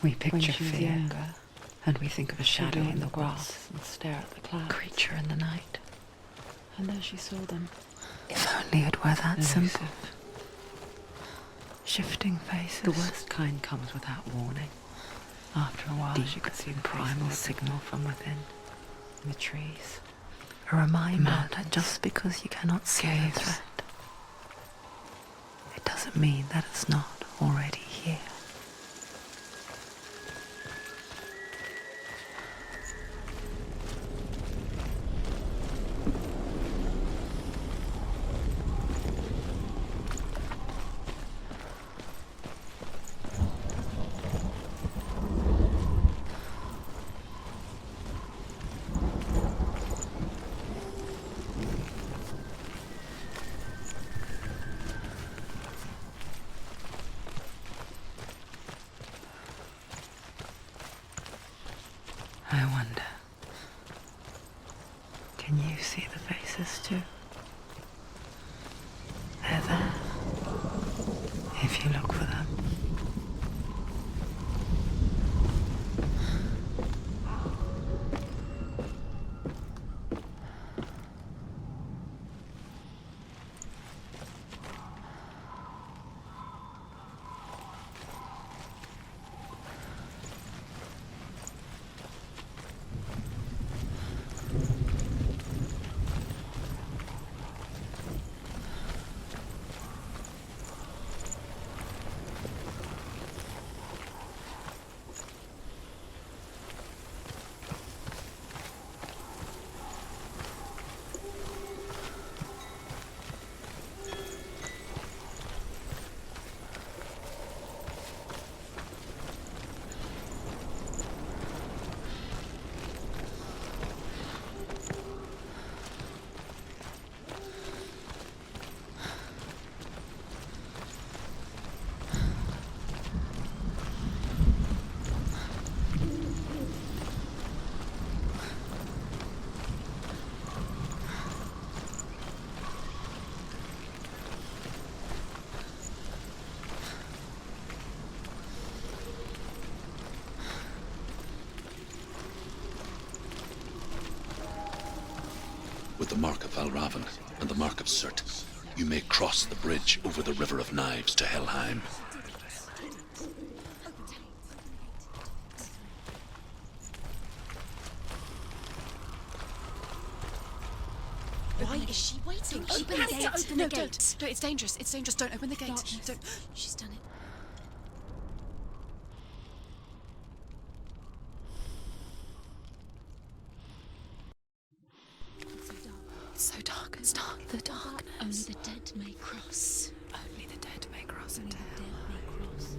We picture fear, younger, and we think of a shadow in the grass grass, and stare at the clouds. creature in the night. And there she saw them. If only it were that simple. Elusive. Shifting faces. The worst kind comes without warning. After a while, Deep, she could see the primal faces signal from within. in the trees. A reminder Mountains. that just because you cannot see a Caves. threat, it doesn't mean that it's not already here. I wonder, can you see the faces too? They're there, if you look for them. With the mark of Valravan and the mark of Surt, you may cross the bridge over the River of Knives to Helheim. Why is she waiting? Open the gate. Open the gate. No, it's dangerous. It's dangerous. Don't open the gate. Darkness. Don't. She's done it. It's so dark. It's dark. The darkness. Only the dead may cross. Only the dead may cross Only into the hell. dead may cross.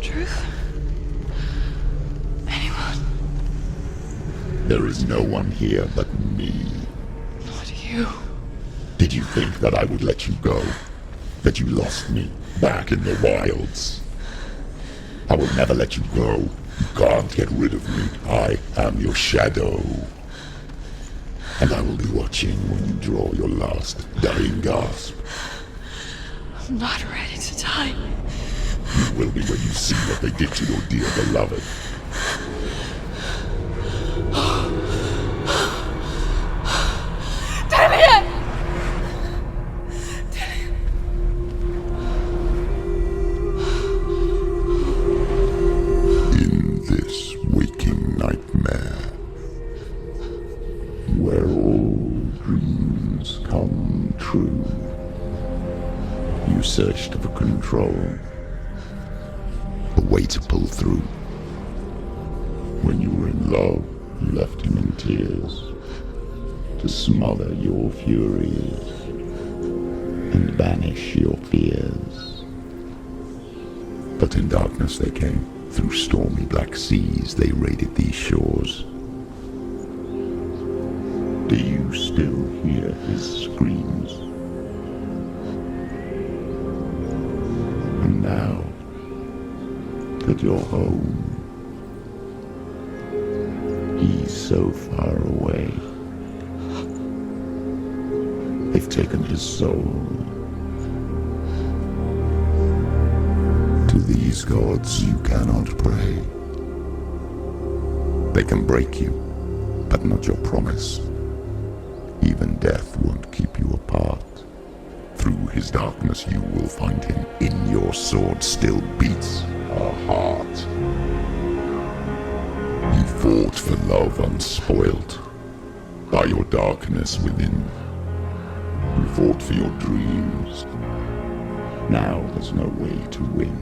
Truth? Anyone? There is no one here but me. Not you. Did you think that I would let you go? That you lost me back in the wilds? I will never let you go. You can't get rid of me. I am your shadow. And I will be watching when you draw your last dying gasp. I'm not ready to die. You will be when you see what they did to your dear beloved. In this waking nightmare, where all dreams come true, you searched for control, a way to pull through. When you were in love, you left him in tears, to smother your furies and banish your fears. But in darkness they came, through stormy black seas they raided these shores. Do you still hear his screams? And now that you're home, he's so far away. They've taken his soul. To these gods you cannot pray. They can break you, but not your promise. Even death won't keep you apart. Through his darkness you will find him. In your sword still beats a heart. You fought for love unspoilt by your darkness within. You fought for your dreams. Now there's no way to win.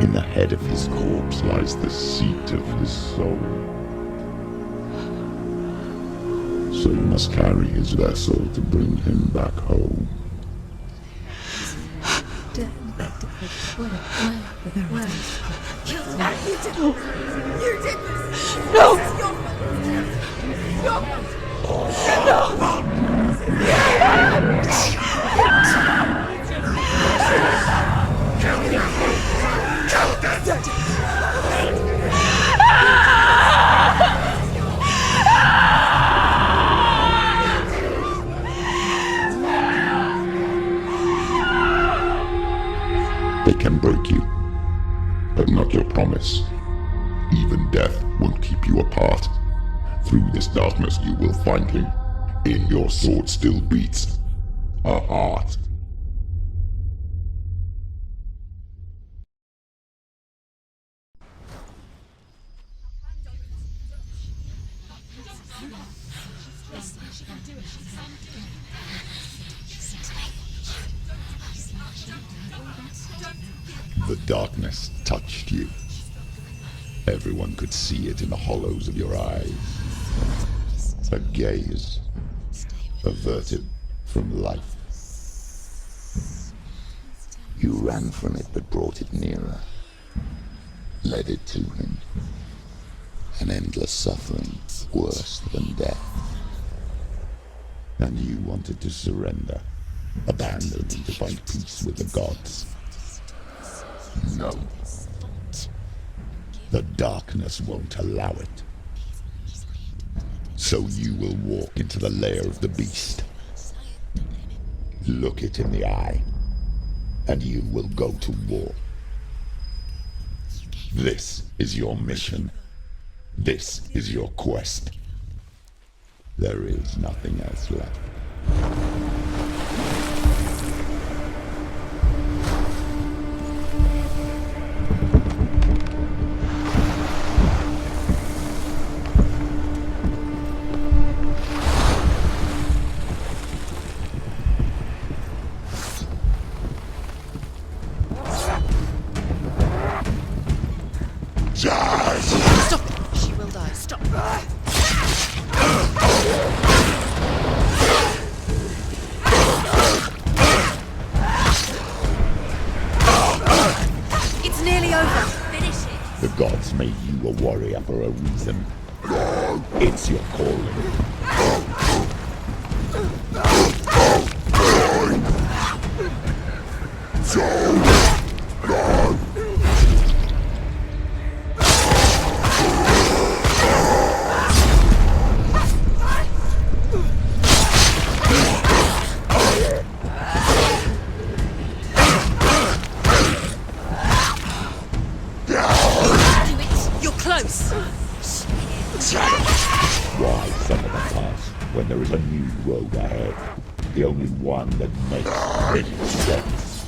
In the head of his corpse lies the seat of his soul. So you must carry his vessel to bring him back home. They can break you, but not your promise. Even death won't keep you apart. Through this darkness you will find him. In your sword still beats a heart. The darkness touched you. Everyone could see it in the hollows of your eyes. A gaze averted from life. You ran from it but brought it nearer. Led it to him. An endless suffering worse than death. And you wanted to surrender. Abandon and to find peace with the gods. No. The darkness won't allow it. So you will walk into the lair of the beast. Look it in the eye, and you will go to war. This is your mission. This is your quest. There is nothing else left. Stop! She will die. Stop! It's nearly over. Finish it. The gods made you a warrior for a reason. It's your calling. Why some of the past when there is a new road ahead? The only one that makes any sense.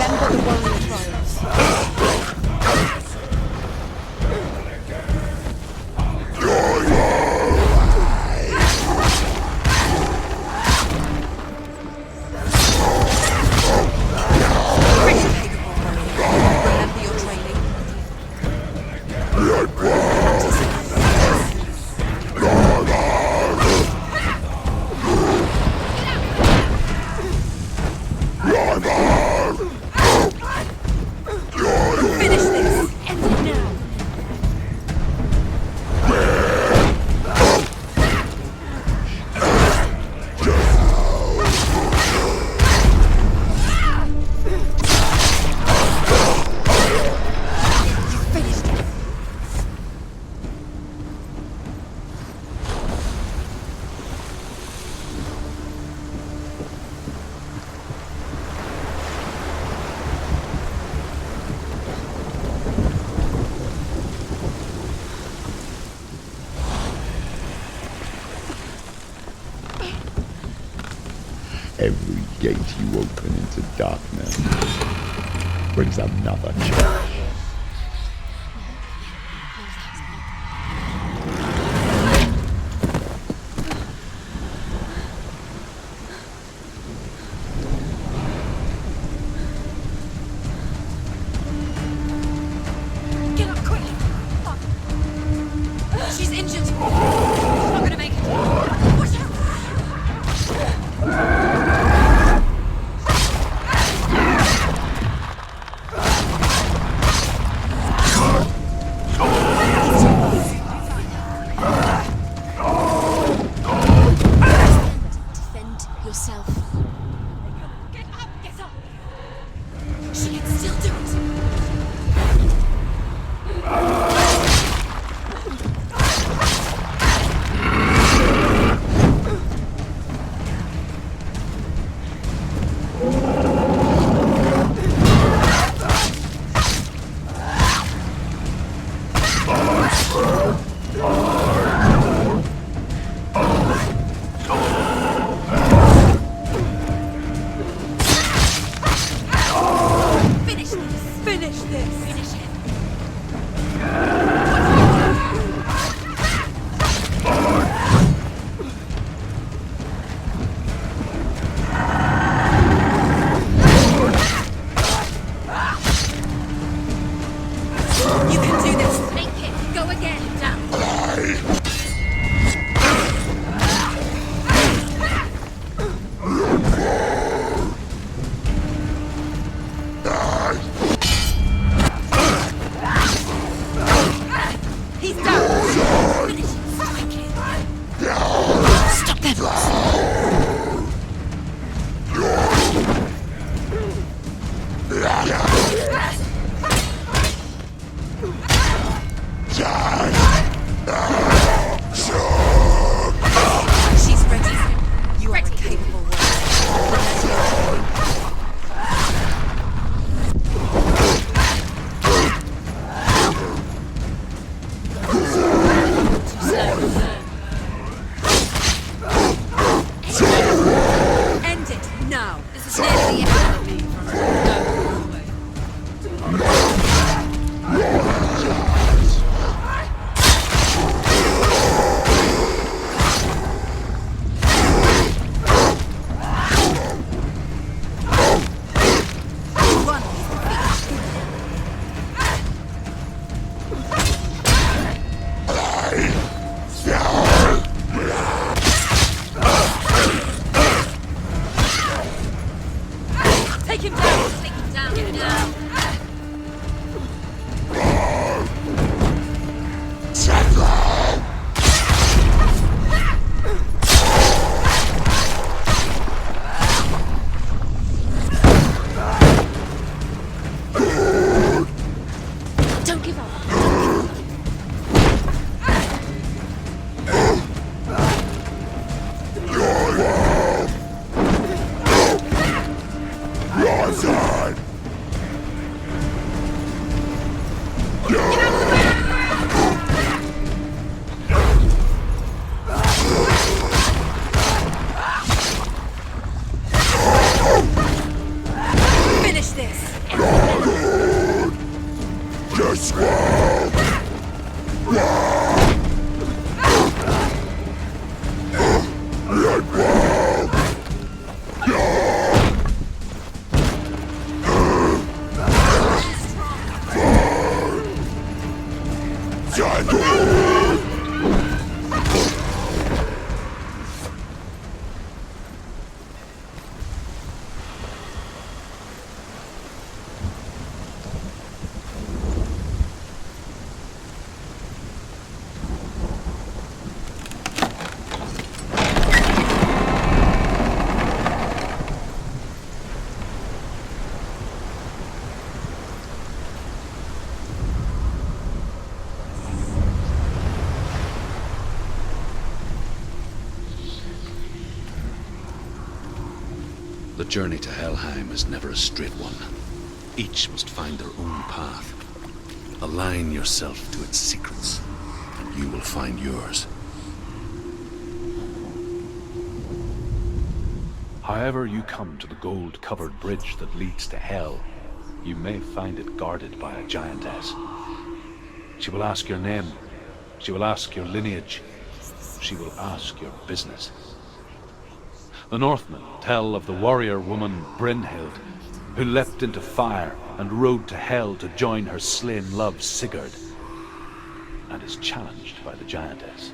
Remember the warrior trials. Every gate you open into darkness brings another change. Get up quick! She's injured! She's not gonna make it! Watch out! Defend yourself. Get up! Get up! She can still do it! Finish this! Finish this! Finish him! You can do this! Make it! Go again! Down! He's down! Finish him! Wicked! Stop them! She's ready. You are a capable warrior. End it now. This is nearly the end. One is defeated. Take him down! Take him down! Get him down! Don't give up! Finish this! The journey to Helheim is never a straight one. Each must find their own path. Align yourself to its secrets, and you will find yours. However you come to the gold-covered bridge that leads to Hell, you may find it guarded by a giantess. She will ask your name. She will ask your lineage. She will ask your business. The Northmen tell of the warrior woman Brynhild, who leapt into fire and rode to Hell to join her slain love Sigurd, and is challenged by the giantess.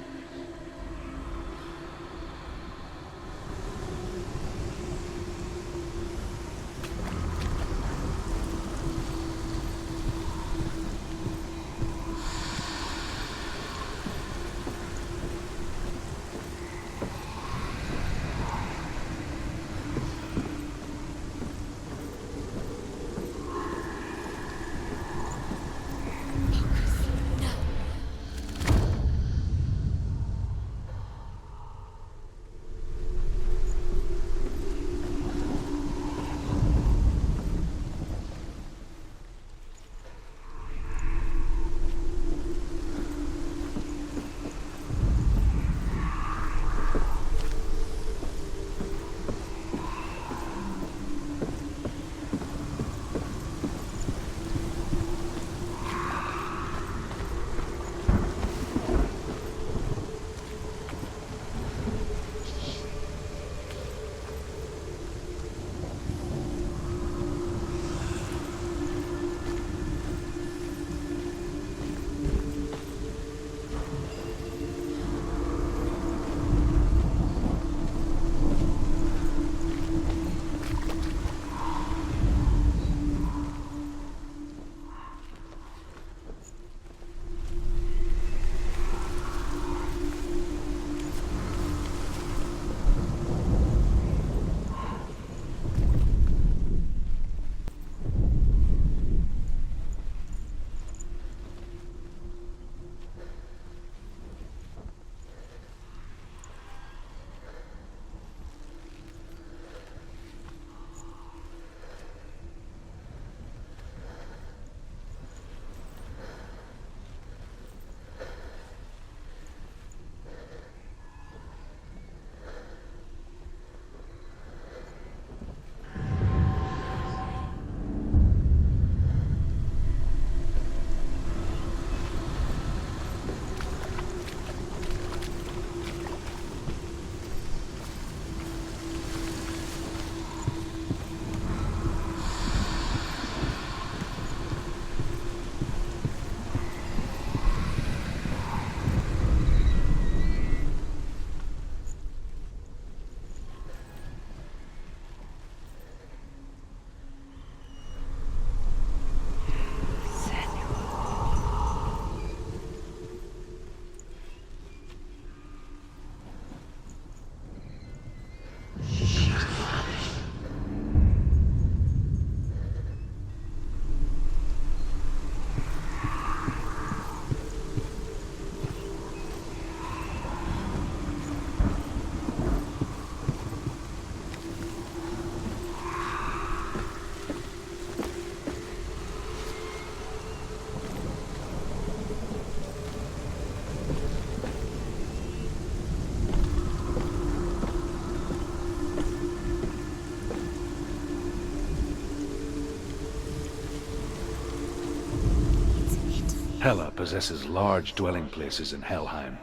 Hela possesses large dwelling places in Helheim.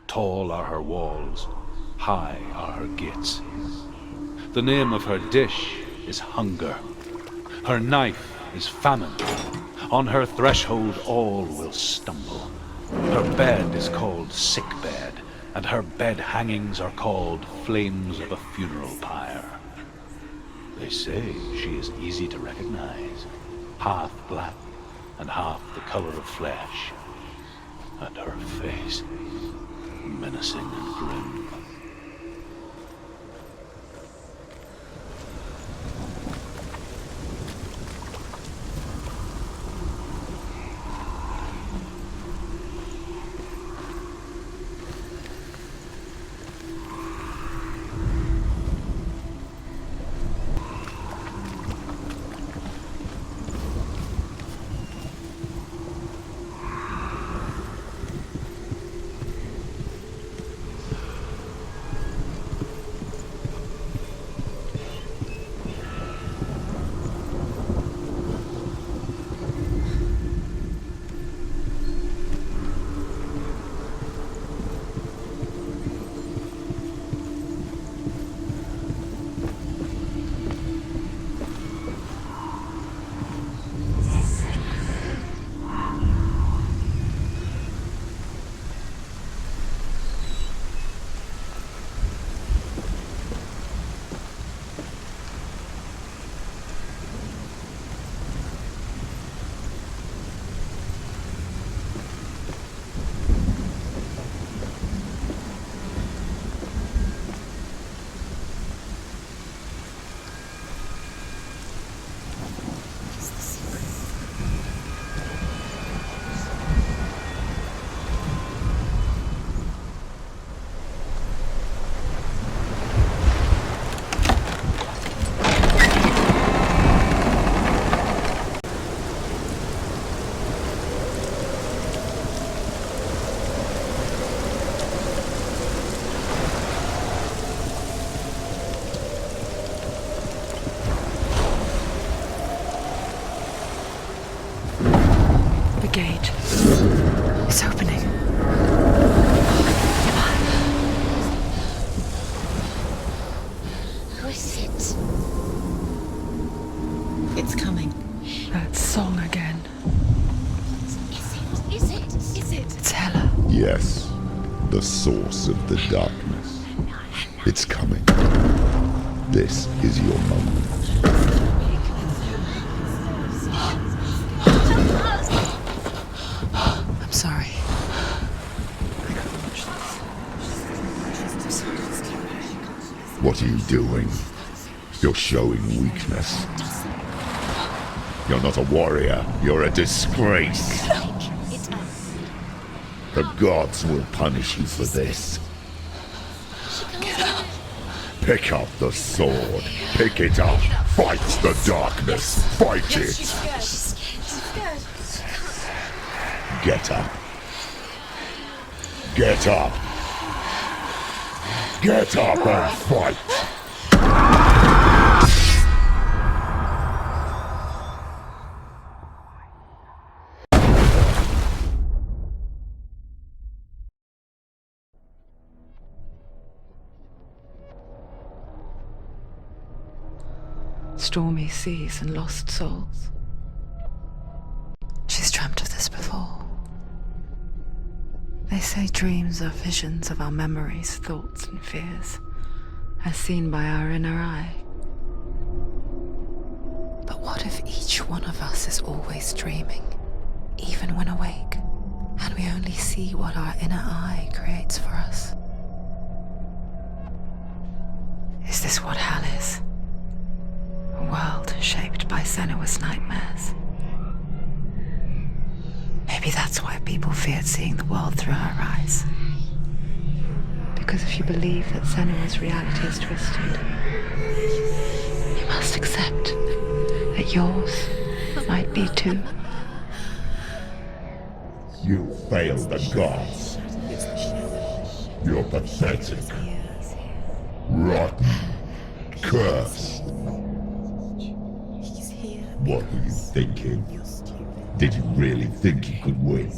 Tall are her walls, high are her gates. The name of her dish is hunger. Her knife is famine. On her threshold all will stumble. Her bed is called sick bed, and her bed hangings are called flames of a funeral pyre. They say she is easy to recognize, half black and half the color of flesh, and her face menacing and grim. The source of the darkness. It's coming. This is your moment. I'm sorry. What are you doing? You're showing weakness. You're not a warrior. You're a disgrace. The gods will punish you for this. Pick up the sword. Pick it up. Fight the darkness. Fight it. Get up. Get up. Get up and fight. Stormy seas and lost souls. She's dreamt of this before. They say dreams are visions of our memories, thoughts, and fears, as seen by our inner eye. But what if each one of us is always dreaming, even when awake, and we only see what our inner eye creates for us? Is this what hell is? A world shaped by Senua's nightmares. Maybe that's why people feared seeing the world through her eyes. Because if you believe that Senua's reality is twisted, you must accept that yours might be too. You fail the gods. You're pathetic. Rotten. Cursed. What were you thinking? Did you really think you could win?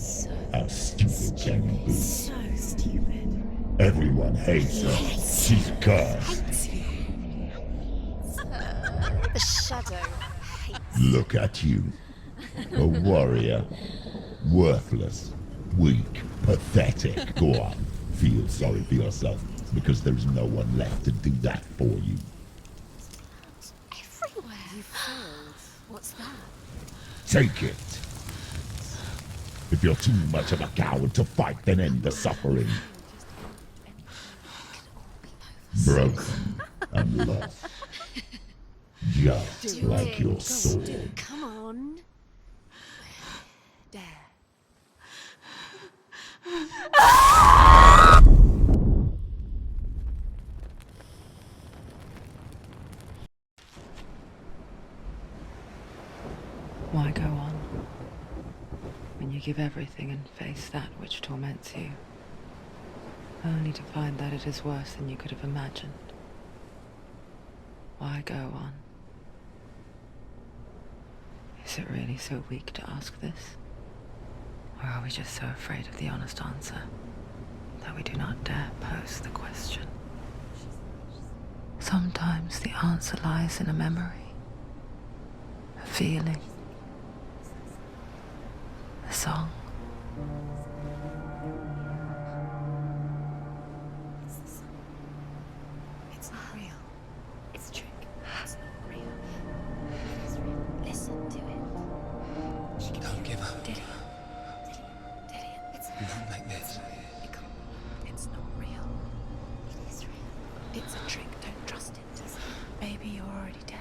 How stupid can you be? So stupid. Everyone hates her. She's cursed. The shadow hates. Look at you. A warrior. Worthless. Weak. Pathetic. Go on. Feel sorry for yourself, because there's no one left to do that for you. Everywhere. You failed. What's that? Take it. If you're too much of a coward to fight, then end the suffering. Broken and lost. Just like your sword. Come on. Dare. Why go on when you give everything and face that which torments you, only to find that it is worse than you could have imagined? Why go on? Is it really so weak to ask this? Or are we just so afraid of the honest answer that we do not dare pose the question? Sometimes the answer lies in a memory, a feeling, a song. It's not real. It's a trick. It's not real. It is real. Listen to it. Don't give up. Dillion. It's Not like this. It's not real. It is real. It's a trick. Don't trust it. Maybe you're already dead.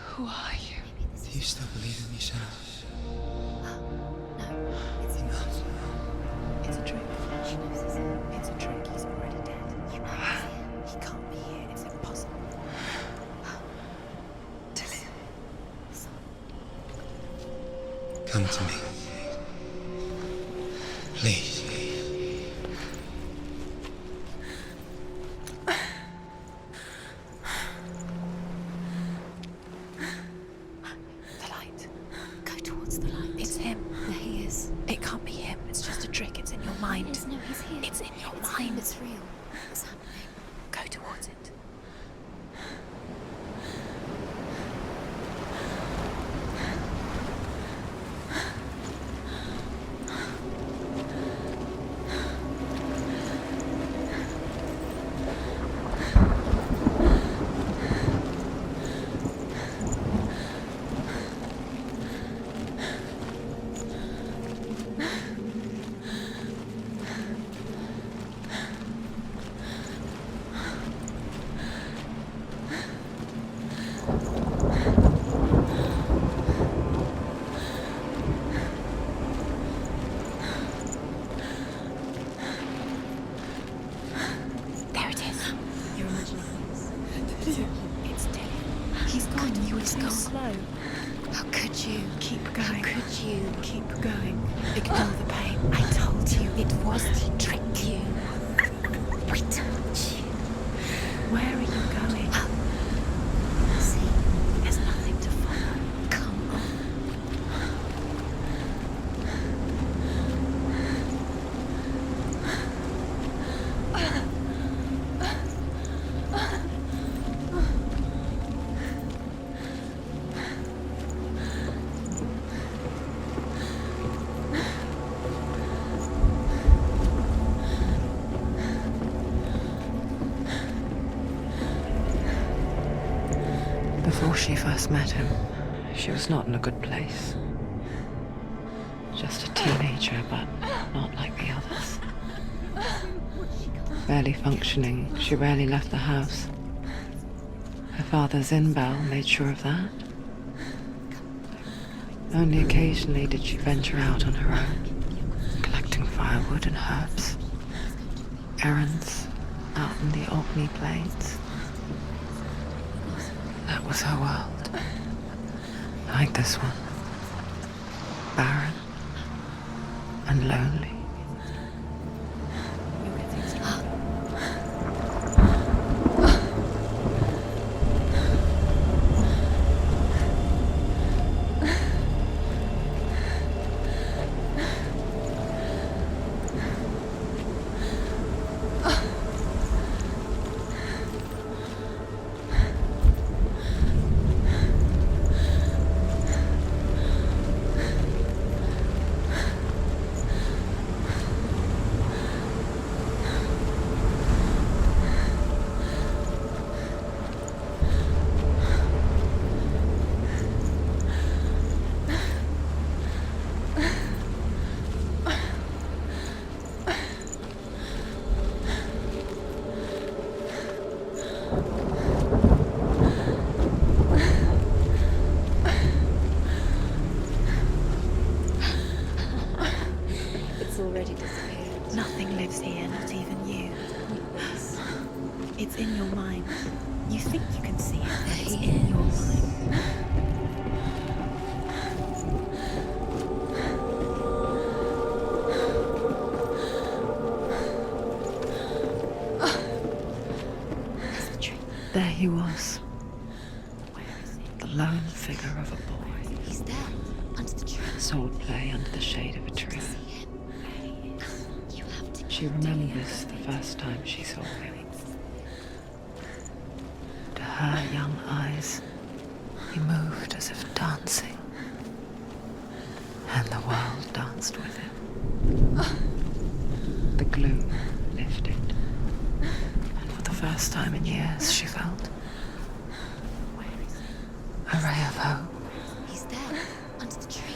Who are you? Do you still believe in yourself? No, it's Enough. It's a trick. She knows it's a trick. He's already dead. He can't be here. It's impossible. Dillion. Come to me. Please. The light. Go towards the light. It's him. There he is. It can't be him. It's just a trick. It's in your mind. No, he's here. It's in your mind. It's real. What's happening? Go towards it. know. How could you? Keep going. How could you? Keep going. Ignore the pain. I told you it was to trick you. I told you. Where are you going? See, there's nothing to follow. Come on. Before she first met him, she was not in a good place. Just a teenager, but not like the others. Barely functioning, she rarely left the house. Her father Zinbao made sure of that. Only occasionally did she venture out on her own, collecting firewood and herbs. Errands out in the Orkney Plains. That was her world. Like this one. Barren and lonely. It's already disappeared. Nothing lives here, not even you. It's in your mind. You think you can see it, but it's in your mind. There's the tree. There he was. The lone figure of a boy. He's there, under the tree. Sword play under the shade of a tree. See him. You have to. She remembers the first time she saw him. To her young eyes, he moved as if dancing, and the world danced with him. The gloom lifted, and for the first time in years, she felt a ray of hope. He's there, under the tree.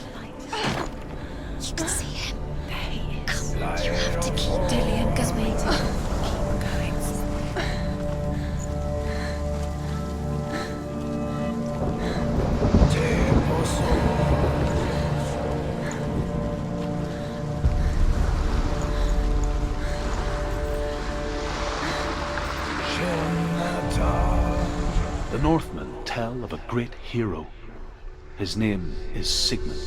You can see him. There he is. Come, you have to keep Dillion, Keep waiting. going. Keep going. The Northmen tell of a great hero. His name is Sigmund.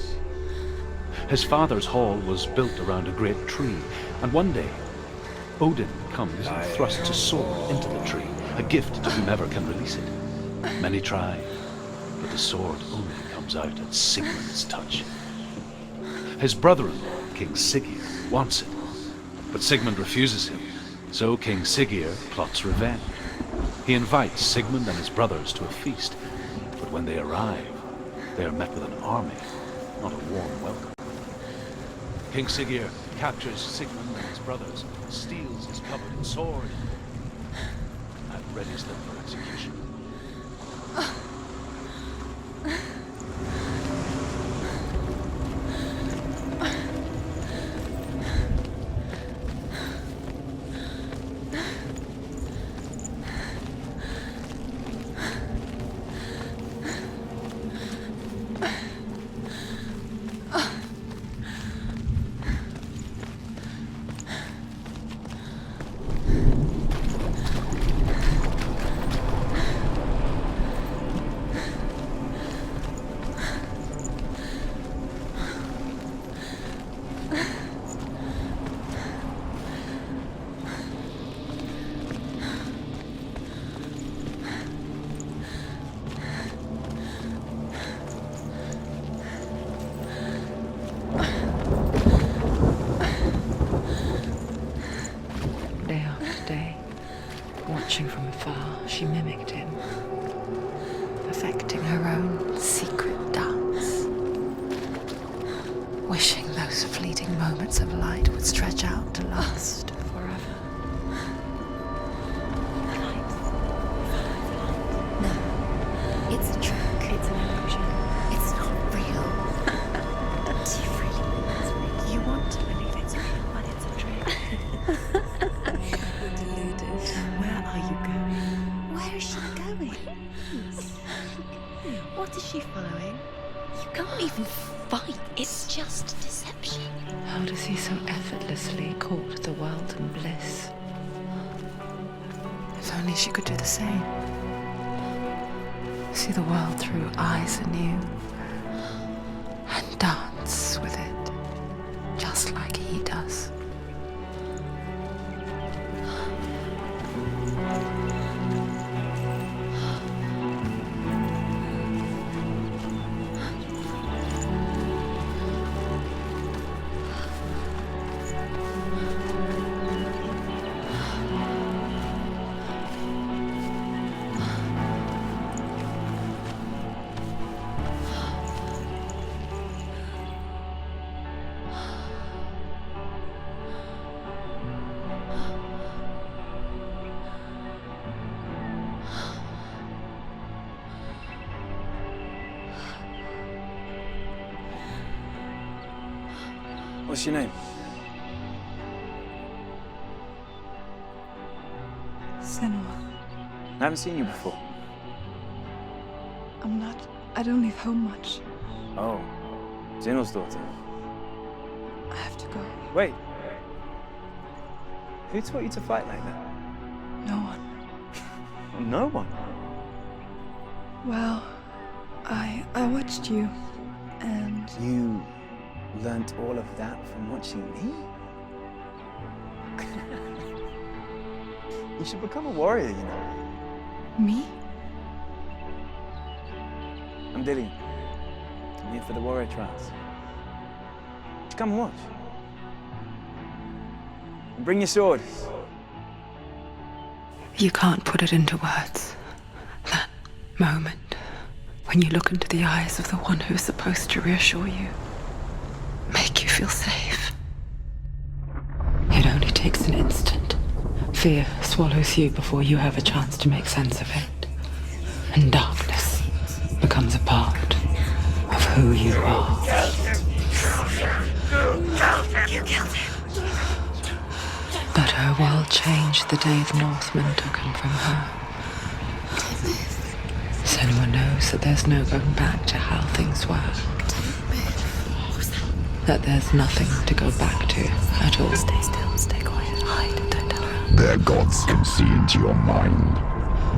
His father's hall was built around a great tree, and one day, Odin comes and thrusts his sword into the tree, a gift to whomever can release it. Many try, but the sword only comes out at Sigmund's touch. His brother-in-law, King Siggeir, wants it, but Sigmund refuses him, so King Siggeir plots revenge. He invites Sigmund and his brothers to a feast, but when they arrive, they are met with an army, not a warm welcome. King Siggeir captures Sigmund and his brothers, steals his coveted sword, and readies them for execution. Watching from afar, she mimicked him, perfecting her own secret dance, wishing those fleeting moments of light would stretch out to last forever. No, it's a trick. It's an illusion. It's not real. Do you really think it's real? You want to believe it's real, but it's a trick. You're deluded. Where are you going? Where is she going? What is she following? You can't even fight. It's just deception. How does he so effortlessly court the world and bliss? If only she could do the same. See the world through eyes anew and dance with it, just like he does. What's your name? Senua. I haven't seen you before. I don't leave home much. Oh, Zeno's daughter. I have to go. Wait. Who taught you to fight like that? No one. No one. Well, I watched you, and You learnt all of that from watching me? You should become a warrior, you know. me? I'm Dillion. I'm here for the warrior trials. Just come and watch. And bring your sword. You can't put it into words. That moment when you look into the eyes of the one who's supposed to reassure you, make you feel safe. It only takes an instant. Fear swallows you before you have a chance to make sense of it. And darkness becomes a part of who you are. You killed him. But her world changed the day the Northmen took him from her. Senua knows that there's no going back to how things were. That there's nothing to go back to at all. Stay still, stay quiet, hide, don't tell her. Their gods can see into your mind.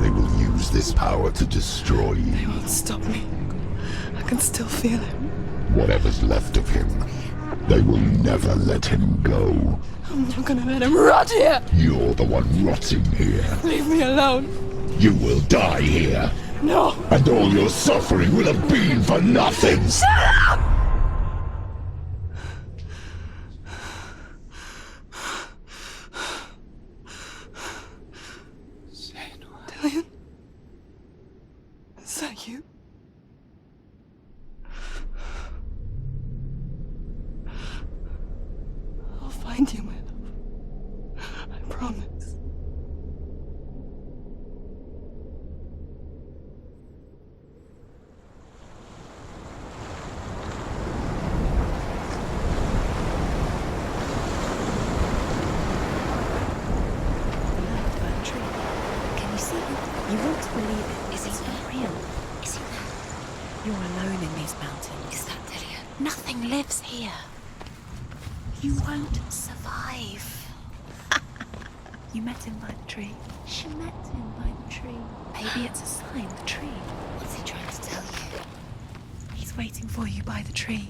They will use this power to destroy you. They won't stop me. I can still feel him. Whatever's left of him, they will never let him go. I'm not gonna let him rot here. You're the one rotting here. Leave me alone. You will die here. No. And all your suffering will have been for nothing. Dillion? Is that you? I'll find you, my love. I promise. Can you see it? You want to believe it. Is it not real? Is it that? You're alone in these mountains. Is that Dillion? Nothing lives here. You won't survive. You met him by the tree. She met him by the tree. Maybe it's a sign, the tree. What's he trying to tell you? He's waiting for you by the tree.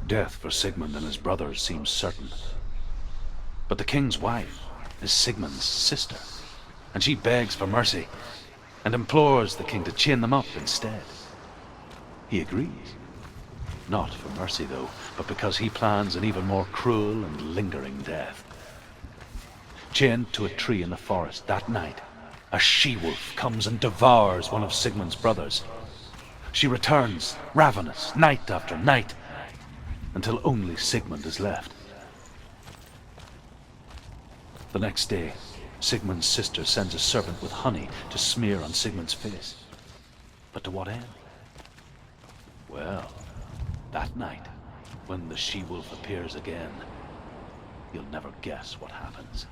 Death for Sigmund and his brothers seems certain. But the king's wife is Sigmund's sister, and she begs for mercy and implores the king to chain them up instead. He agrees. Not for mercy, though, but because he plans an even more cruel and lingering death. Chained to a tree in the forest that night, a she-wolf comes and devours one of Sigmund's brothers. She returns, ravenous, night after night, until only Sigmund is left. The next day, Sigmund's sister sends a servant with honey to smear on Sigmund's face. But to what end? Well, that night, when the she-wolf appears again, you'll never guess what happens.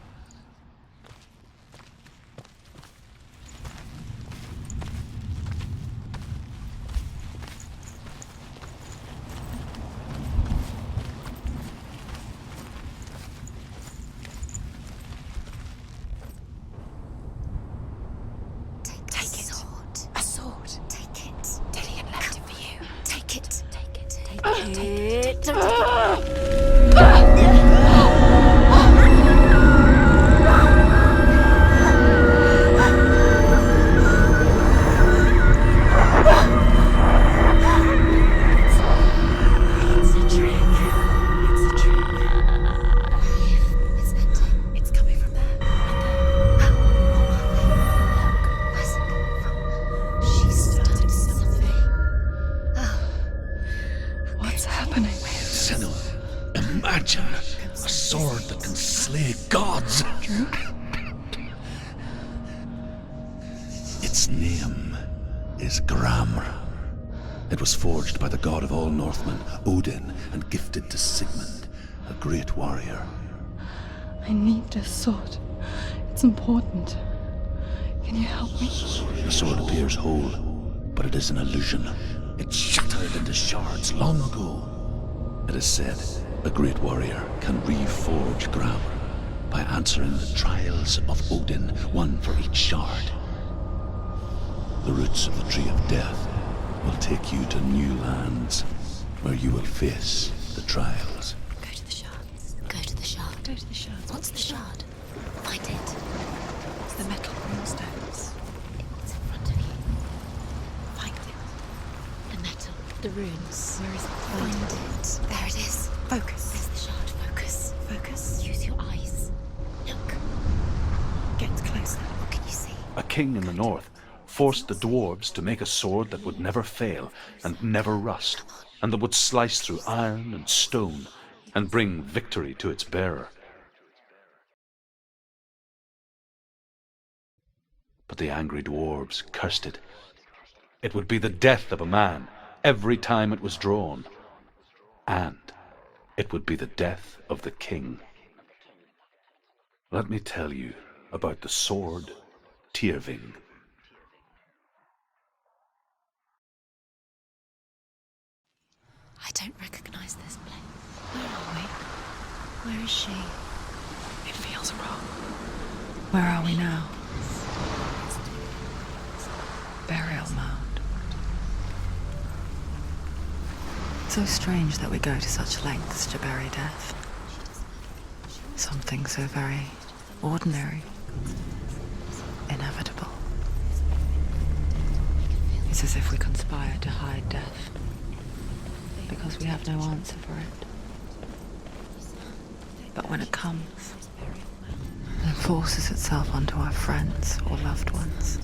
Its name is Gramr. It was forged by the god of all Northmen, Odin, and gifted to Sigmund, a great warrior. I need this sword. It's important. Can you help me? The sword appears whole, but it is an illusion. It shattered into shards long ago. It is said a great warrior can reforge Gramr by answering the trials of Odin, one for each shard. The roots of the Tree of Death will take you to new lands, where you will face the trials. Go to the shards. Go to the shard. Go to the shards. What's the shard? Find it. It's the metal runestones. It's in front of you. Find it. The metal. The runes. Where is it? Find it. There it is. Focus. There's the shard. Focus. Focus. Use your eyes. Look. Get closer. What can you see? A king in the north forced the dwarves to make a sword that would never fail and never rust, and that would slice through iron and stone and bring victory to its bearer. But the angry dwarves cursed it. It would be the death of a man every time it was drawn, and it would be the death of the king. Let me tell you about the sword Tyrving. I don't recognize this place. Where are we? Where is she? It feels wrong. Where are we now? Burial mound. So strange that we go to such lengths to bury death. Something so very ordinary, inevitable. It's as if we conspire to hide death, because we have no answer for it. But when it comes, and it forces itself onto our friends or loved ones,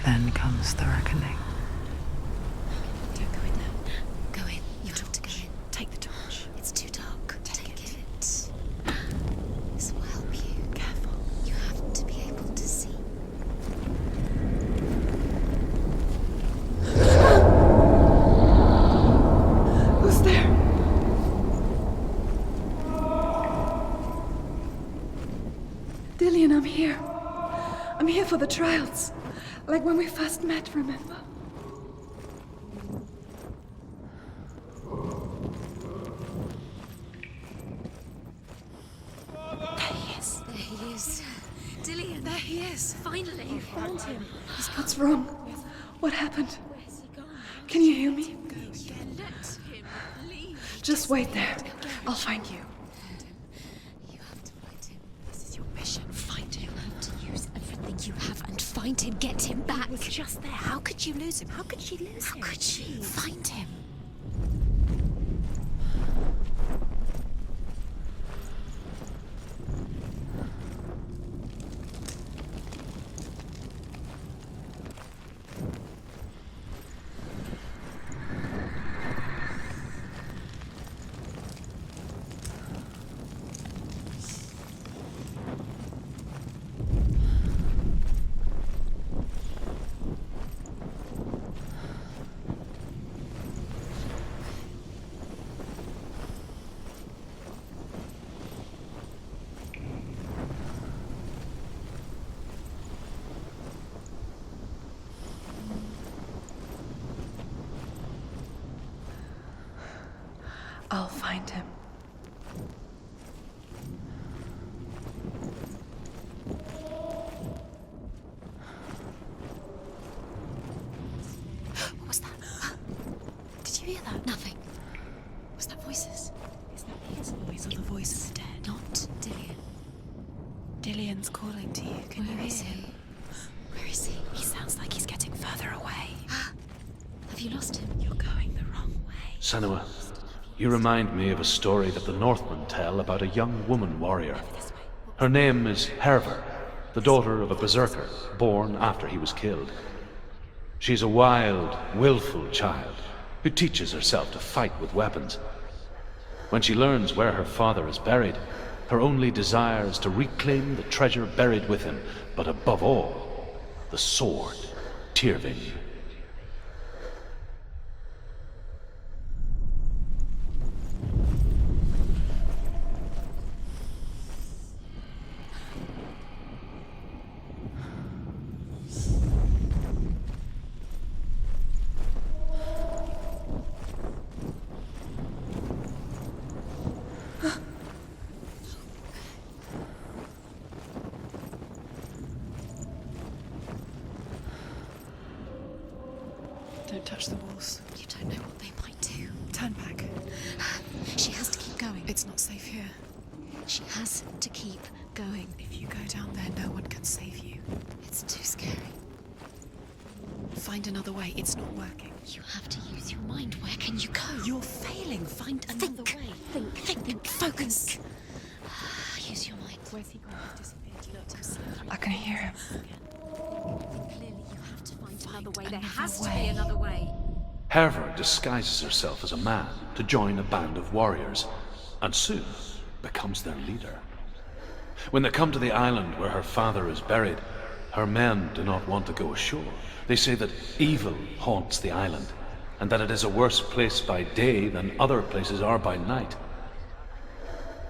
then comes the reckoning. Don't go in there. Go in. You have to go in. Take the torch. It's too dark. Take it. This will help you. Careful. You have to be able to see. Who's there? Dillion, I'm here. I'm here for the trials. Like when we first met, remember? There he is. There he is. Dillion. There he is. Finally. You found him. What's wrong? What happened? Where's he gone? Can you hear me? Go again. Just wait there. I'll find you. You have to find him. This is your mission. Find him. You have to use everything you have and find him. Get him back. He was just there. How could you lose him? How could she lose him? How could she? Find him. I'll find him. What was that? Did you hear that? Nothing. Was that voices? Is that his voice or the voice of the dead? Not Dillion. Dillion's calling to you. Can you Where hear is him? he? Where is he? He sounds like he's getting further away. Have you lost him? You're going the wrong way. Senua, you remind me of a story that the Northmen tell about a young woman warrior. Her name is Herver, the daughter of a berserker, born after he was killed. She's a wild, willful child who teaches herself to fight with weapons. When she learns where her father is buried, her only desire is to reclaim the treasure buried with him, but above all, the sword, Tyrving. Don't touch the walls. You don't know what they might do. Turn back. She has to keep going. It's not safe here. She has to keep going. If you go down there, no one can save you. It's too scary. Find another way. It's not working. You have to use your mind. Where can you go? You're failing. Find another Think. way. Think. Focus. Use your mind. Where's he gone? He's disappeared. Look, I'm sorry. I can hear him. Clearly, you have to find another way. There another has to way. be another way. Herver disguises herself as a man to join a band of warriors, and soon becomes their leader. When they come to the island where her father is buried, her men do not want to go ashore. They say that evil haunts the island, and that it is a worse place by day than other places are by night.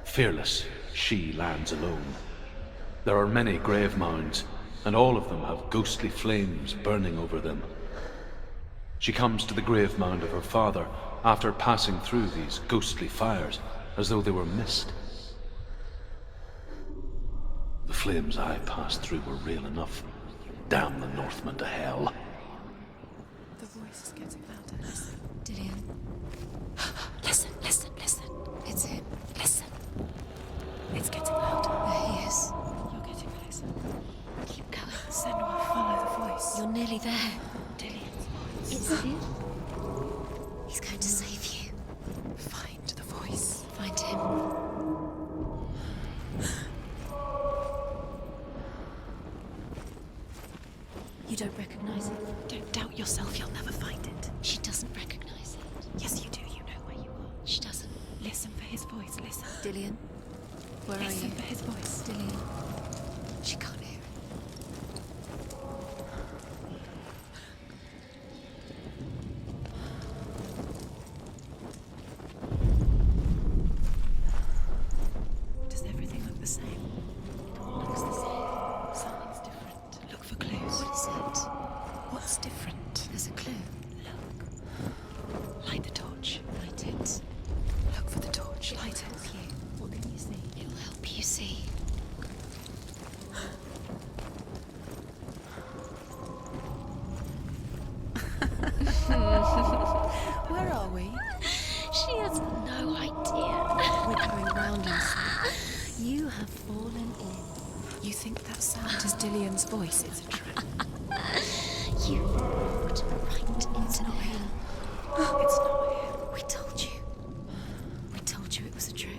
Fearless, she lands alone. There are many grave mounds, and all of them have ghostly flames burning over them. She comes to the grave mound of her father after passing through these ghostly fires, as though they were mist. The flames I passed through were real enough. Damn the Northmen to hell. The voice is getting louder. Listen. Dillion. Listen. It's him. Listen. It's getting louder. There he is. You're getting closer. Keep going. Senua, follow the voice. You're nearly there. Dillion's voice. It's him. He's going to save you. Find the voice. Find him. You don't recognize it. Don't doubt yourself. You'll never find it. She doesn't recognize it. Yes, you do. You know where you are. She doesn't. Listen for his voice. Listen. Dillion, where are Listen you? for his voice. Dillion. She can't hear it. Does everything look the same? It all looks the same. Something's different. Look for clues. What is it? What's different? There's a clue. Look. Light the torch. Light it. Look for the torch. Light it. What can you see? It'll help you see. Where are we? She has no We're going round in circles. You have fallen in. You think that sound is Dillion's voice? It's a trick. You walked right into hell. It's not him. We told you. We told you it was a trick.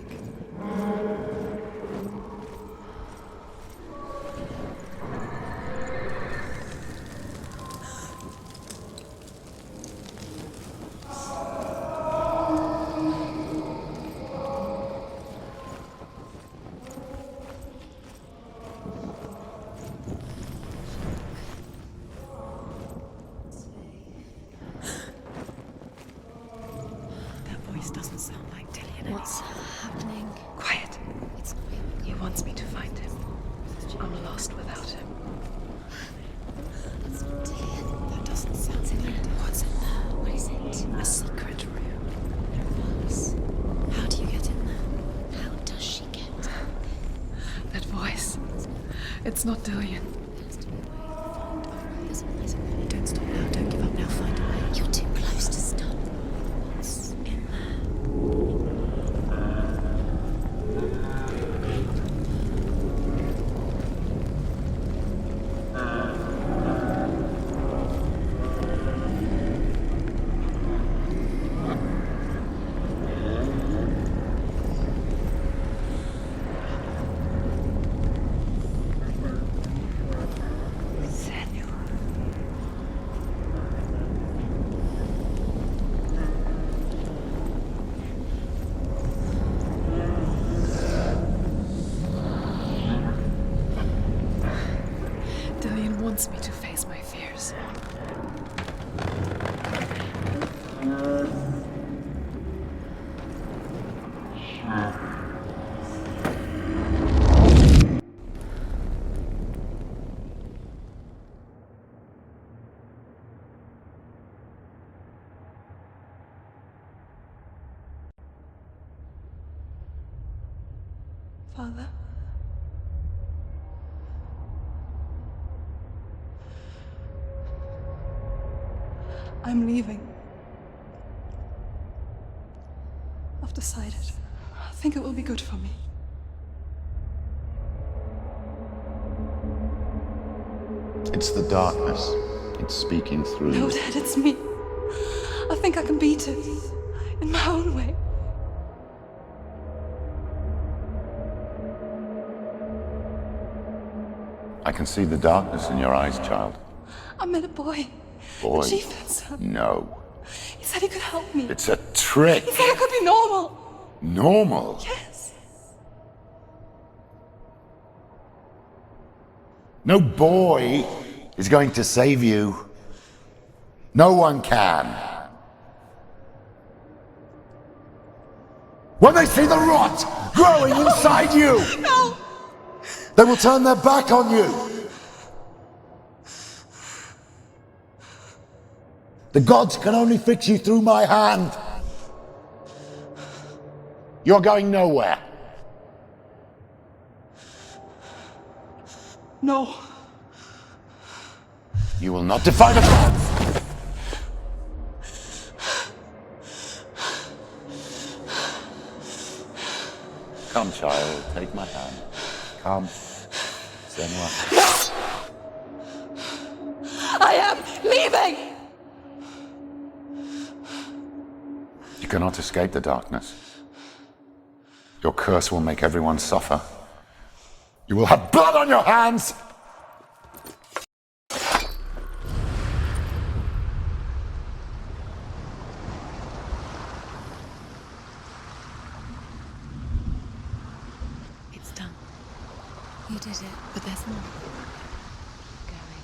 Doesn't sound like Dillion. What's happening? Quiet. It's not him. He wants me to find him. I'm lost without him. It's not Dillion. That doesn't sound like what's in there? What is it? A secret room. Voice. How do you get in there? How does she get? That voice. It's not Dillion. There's to be a way. There's always a way. Don't stop now. Don't give up now. Find a way. You're too close to stop. What's in there? Dillion wants me to face my fears. Father? I'm leaving. I've decided. I think it will be good for me. It's the darkness. It's speaking through No, you. Dad, it's me. I think I can beat it. In my own way. I can see the darkness in your eyes, child. I met a boy. Boy. The chief said No. He said he could help me. It's a trick. He said I could be normal. Normal. Yes. No boy is going to save you. No one can. When they see the rot growing inside you, No! they will turn their back on you. The gods can only fix you through my hand. You're going nowhere. No. You will not defy the gods. Come, child, take my hand. Come. Senua. I am leaving! You cannot escape the darkness. Your curse will make everyone suffer. You will have blood on your hands! It's done. You did it. But there's more. Going.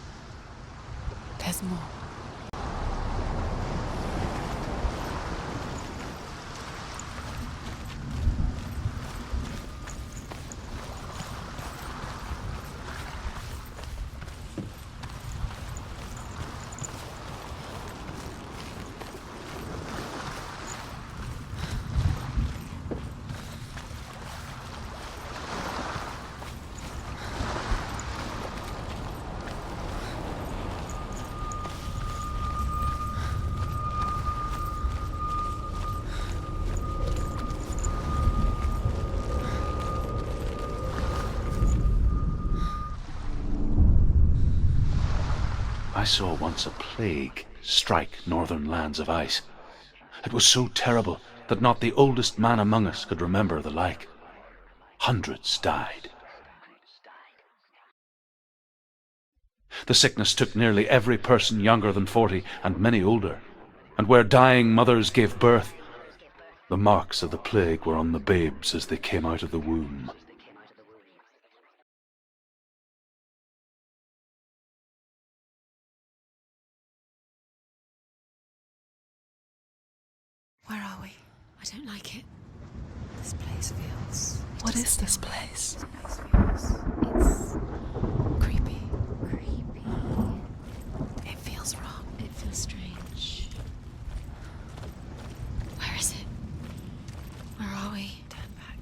There's more. saw once a plague strike northern lands of ice. It was so terrible that not the oldest man among us could remember the like. Hundreds died. The sickness took nearly every person younger than 40 and many older, and where dying mothers gave birth, the marks of the plague were on the babes as they came out of the womb. Where are we? I don't like it. This place feels... What is this place? It's creepy. Creepy. It feels wrong. It feels strange. Where is it? Where are we? Turn back.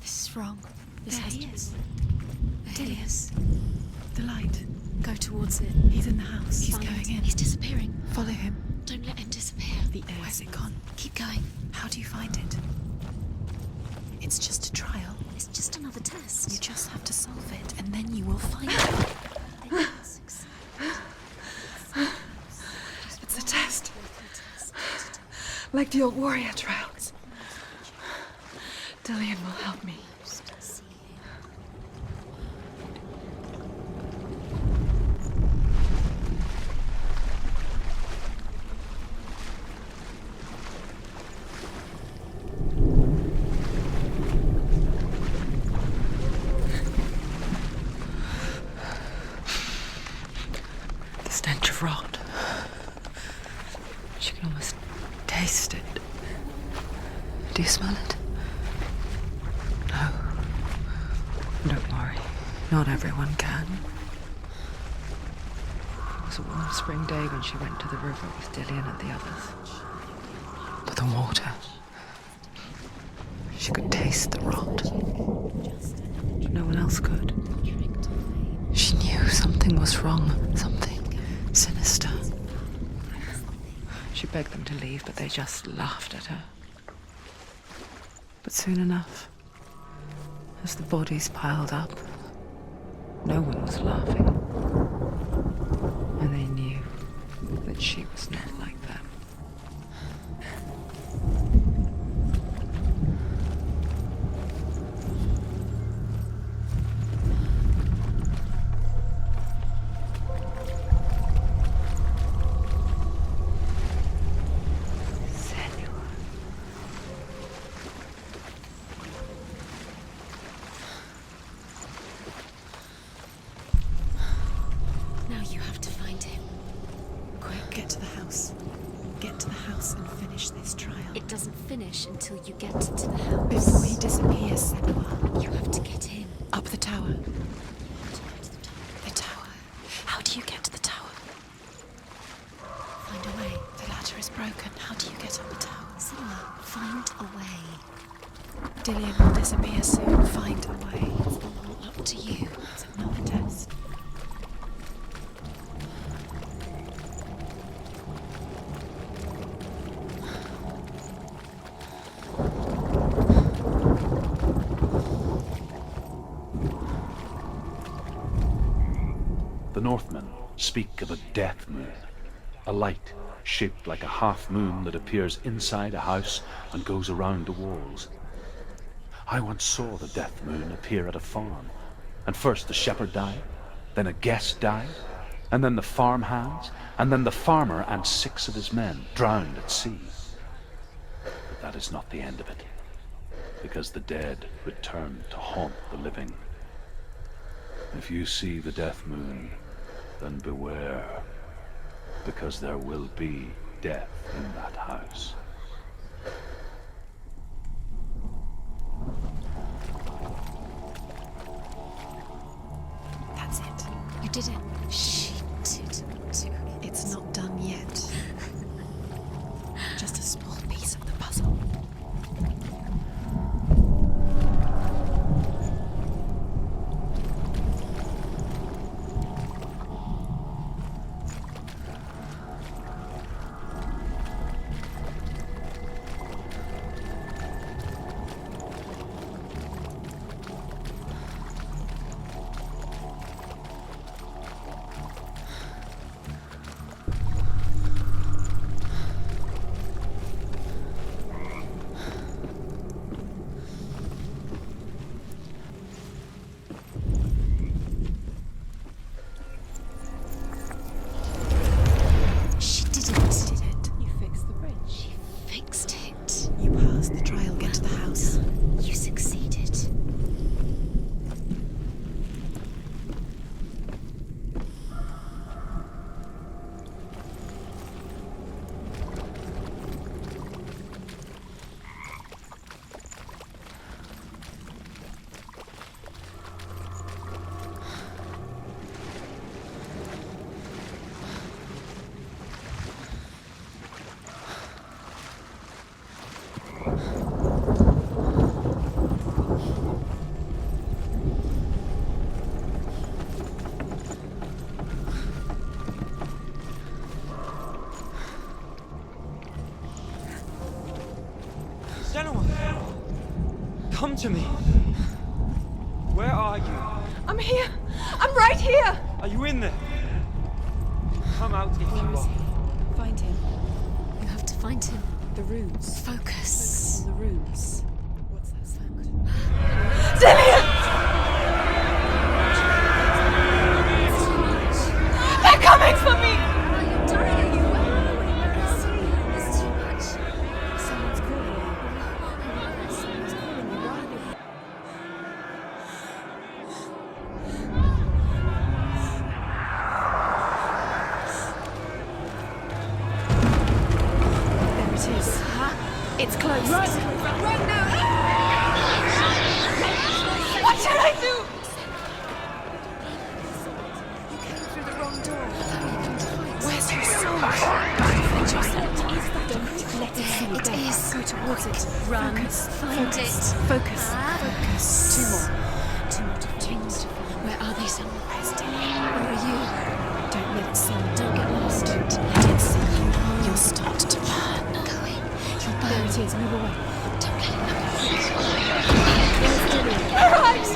This is wrong. This has to be. There he is. The light. Go towards it. He's in the house. He's going in. He's disappearing. Follow him. Don't let him disappear. Where's it gone? Keep going. How do you find it? It's just a trial. It's just another test. You just have to solve it, and then you will find it. It's a test. Like the old warrior trials. Dillion will help me. The stench of rot. She can almost taste it. Do you smell it? No. Don't worry. Not everyone can. It was a warm spring day when she went to the river with Dillion and the others. But the water... She could taste the rot. But no one else could. She knew something was wrong. Something sinister. She begged them to leave, but they just laughed at her. But soon enough, as the bodies piled up, no one was laughing. And they knew that she was not like them. Now you have to find him. Quick, get to the house. Get to the house and finish this trial. It doesn't finish until you get to the house. Before he disappears, Senua. You have to get him. Up the tower. The tower. How do you get to the tower? Find a way. The ladder is broken. How do you get up the tower? Senua, find a way. Dillion will disappear soon. Find a way. It's all up to you. It's another test. The Northmen speak of a death moon, a light shaped like a half moon that appears inside a house and goes around the walls. I once saw the death moon appear at a farm, and first the shepherd died, then a guest died, and then the farm hands, and then the farmer and 6 of his men drowned at sea. But that is not the end of it, because the dead return to haunt the living. If you see the death moon, then beware, because there will be death in that house. That's it. You did it. She did do it. It's not done yet. Just a small piece of the puzzle. Come to me. Where are you? I'm here. I'm right here. Are you in there? Come out if you Where is are. he? Find him. You have to find him. The runes. Focus. On the runes. What's that sound? Dillion! They're coming for me! You're dying. You where is he? There's too much. Someone's calling you. Someone's calling you. Where are they? There it is. It's close. Run now! What should I do? You came through the wrong door. Where's your soul? Find yourself. Don't let it see you. It is. Go towards it. Run. Focus. Find it. Focus. Focus. Two more. Two more to find. Where are they, Senua? Where's Dillion? Where are you? Don't let it see you. Don't get lost. Don't let it see you. You'll start to burn. Going. You'll burn. There it is. Move away. Don't let it look at you. Where's Dillion? Arise!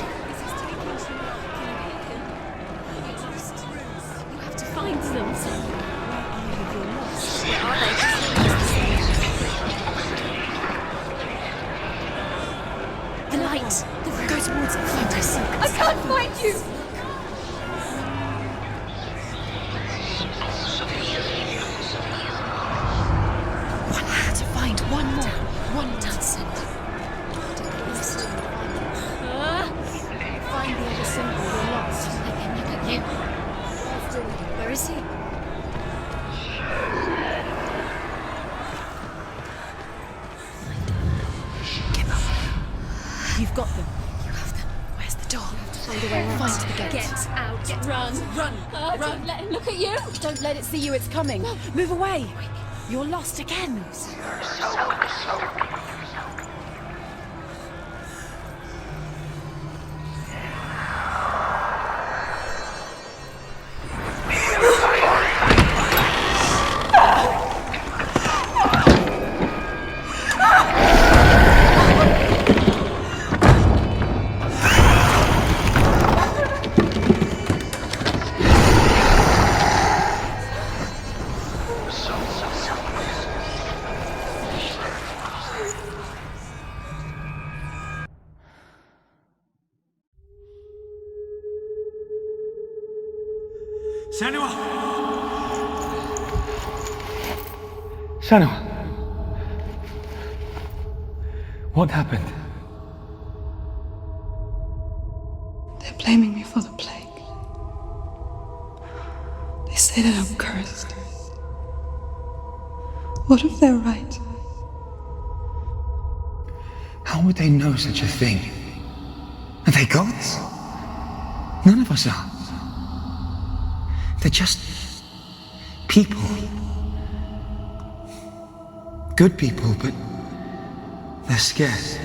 You have to find them. Where are they? The light. Go towards it. Find us. I can't find you! One had to find one more. One Tansen. Find the other symbol. You're lost. Let him look at you. Where is he? Give up. You've got them. You have them. Where's the door? Find a way out. Find the gate. Get out. Run. Run. Don't let him look at you. Don't let it see you. It's coming. Move away. You're lost again. Senua! Senua! What happened? They're blaming me for the plague. They say that I'm cursed. What if they're right? How would they know such a thing? Are they gods? None of us are. They're just people. Good people, but they're scared.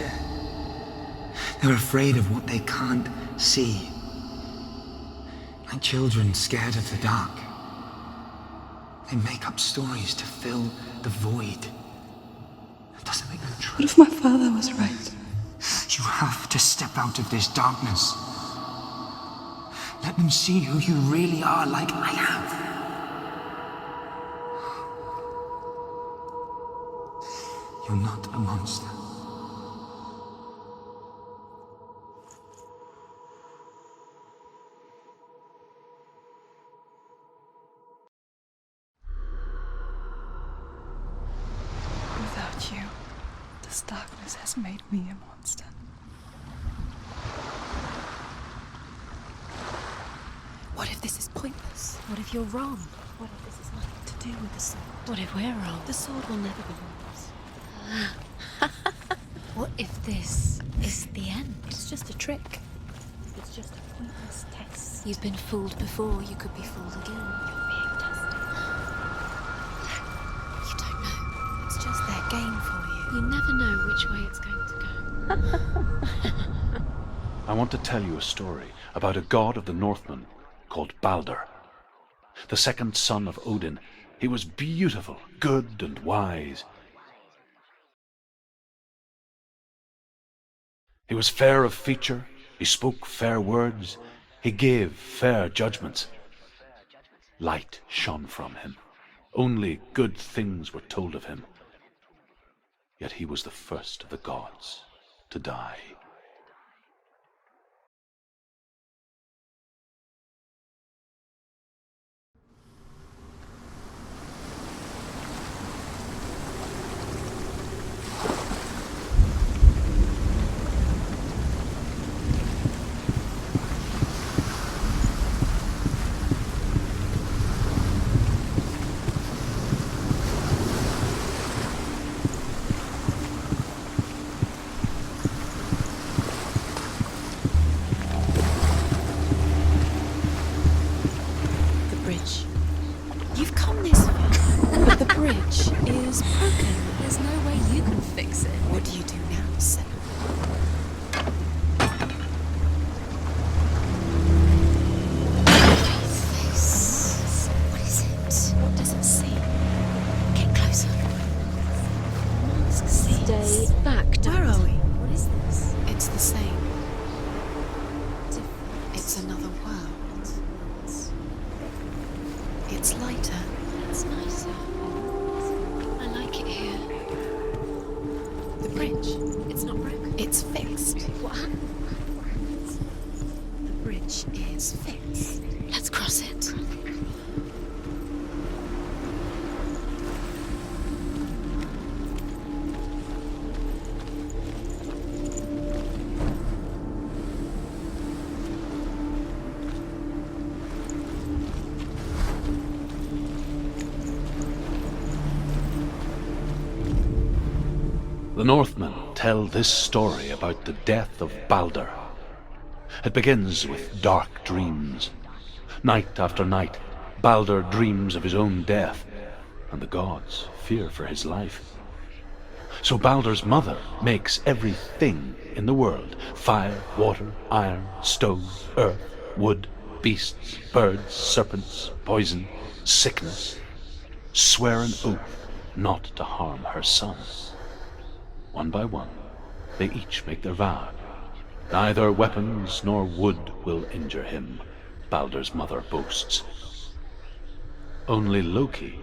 They're afraid of what they can't see. Like children scared of the dark. They make up stories to fill the void. That doesn't make them true. What if my father was right? You have to step out of this darkness. Let them see who you really are, like I have. You're not a monster. Without you, this darkness has made me a monster. What if this is pointless? What if you're wrong? What if this has nothing to do with the sword? What if we're wrong? The sword will never be yours. What if this is the end? It's just a trick. It's just a pointless test. You've been fooled before, you could be fooled again. You're being tested. You don't know. It's just their game for you. You never know which way it's going to go. I want to tell you a story about a god of the Northmen called Balder. The second son of Odin. He was beautiful, good and wise. He was fair of feature, he spoke fair words, he gave fair judgments. Light shone from him. Only good things were told of him. Yet he was the first of the gods to die. You've come this far, but the bridge is broken. There's no way you can fix it. What do you do now, Senua? Face. What is it? What does it see? Get closer. Stay back. Where are we? What is this? It's the same. It's another world. It's lighter. It's nicer. I like it here. The bridge. It's not broken. It's fixed. What happened? The bridge is fixed. Let's cross it. The Northmen tell this story about the death of Baldur. It begins with dark dreams. Night after night, Baldur dreams of his own death, and the gods fear for his life. So Baldur's mother makes everything in the world: fire, water, iron, stone, earth, wood, beasts, birds, serpents, poison, sickness, swear an oath not to harm her son. One by one, they each make their vow. Neither weapons nor wood will injure him, Baldur's mother boasts. Only Loki,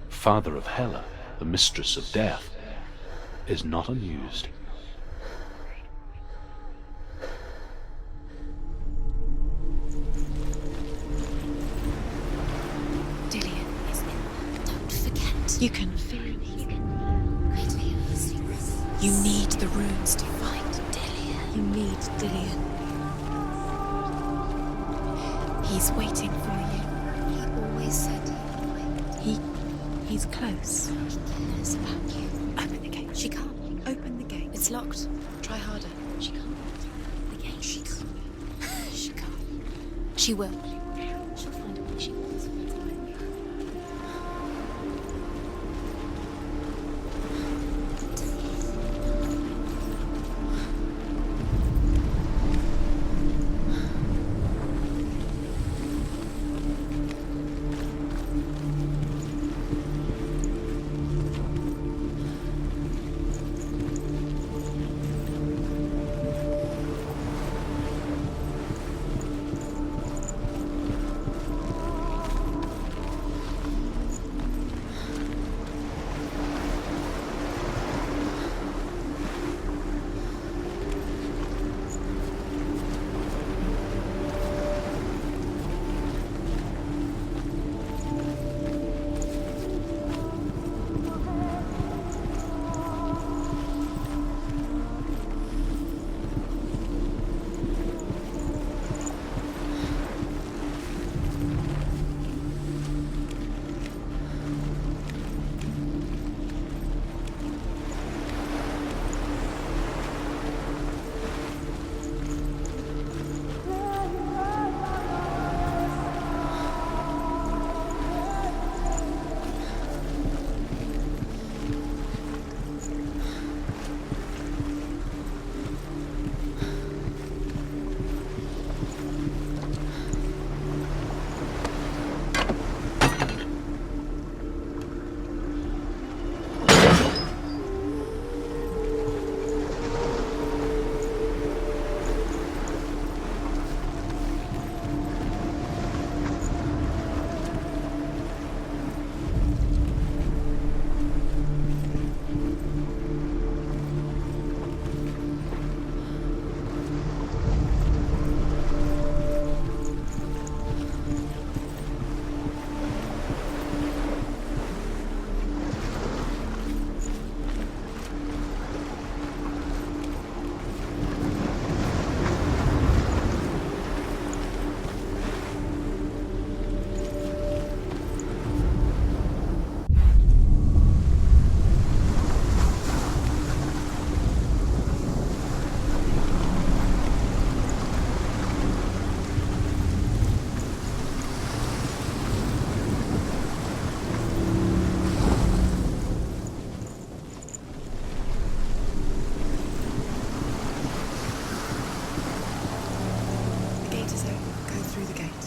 father of Hela, the mistress of death, is not amused. Dillion is in. Don't forget. You can feel it. You need the runes to find Dillion. You need Dillion. He's waiting for you. He always said he'd wait. He's close. He cares about you. Open the gate. She can't. Open the gate. It's locked. Try harder. She can't. The gate. She can't. She can't. She will. She'll find a way. She wants.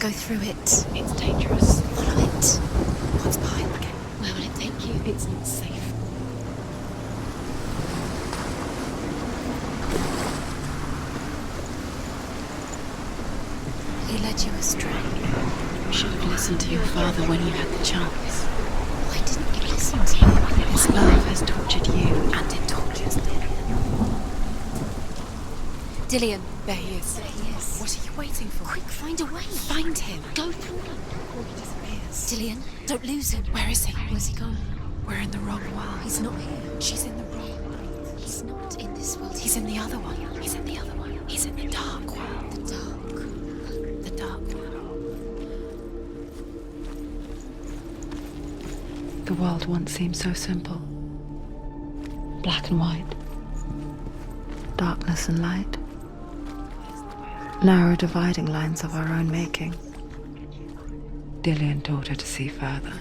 Go through it. It's dangerous. Follow it. What's behind the gate? Where will it take you? It's not safe. He led you astray. You should have listened to your father when you had the chance. Why didn't you listen to him? His love has tortured you. And it tortures Dillion. Dillion. There he is. There he is. What are you waiting for? Quick, find a way. Find him. Go through him. Before he disappears. Dillion, don't lose him. Where is he? Where's he gone? We're in the wrong world. He's not here. She's in the wrong world. He's not in this world. He's in the other one. He's in the other one. He's in the dark world. The dark. The dark world. The world once seemed so simple. Black and white. Darkness and light. Narrow dividing lines of our own making. Dillion taught her to see further.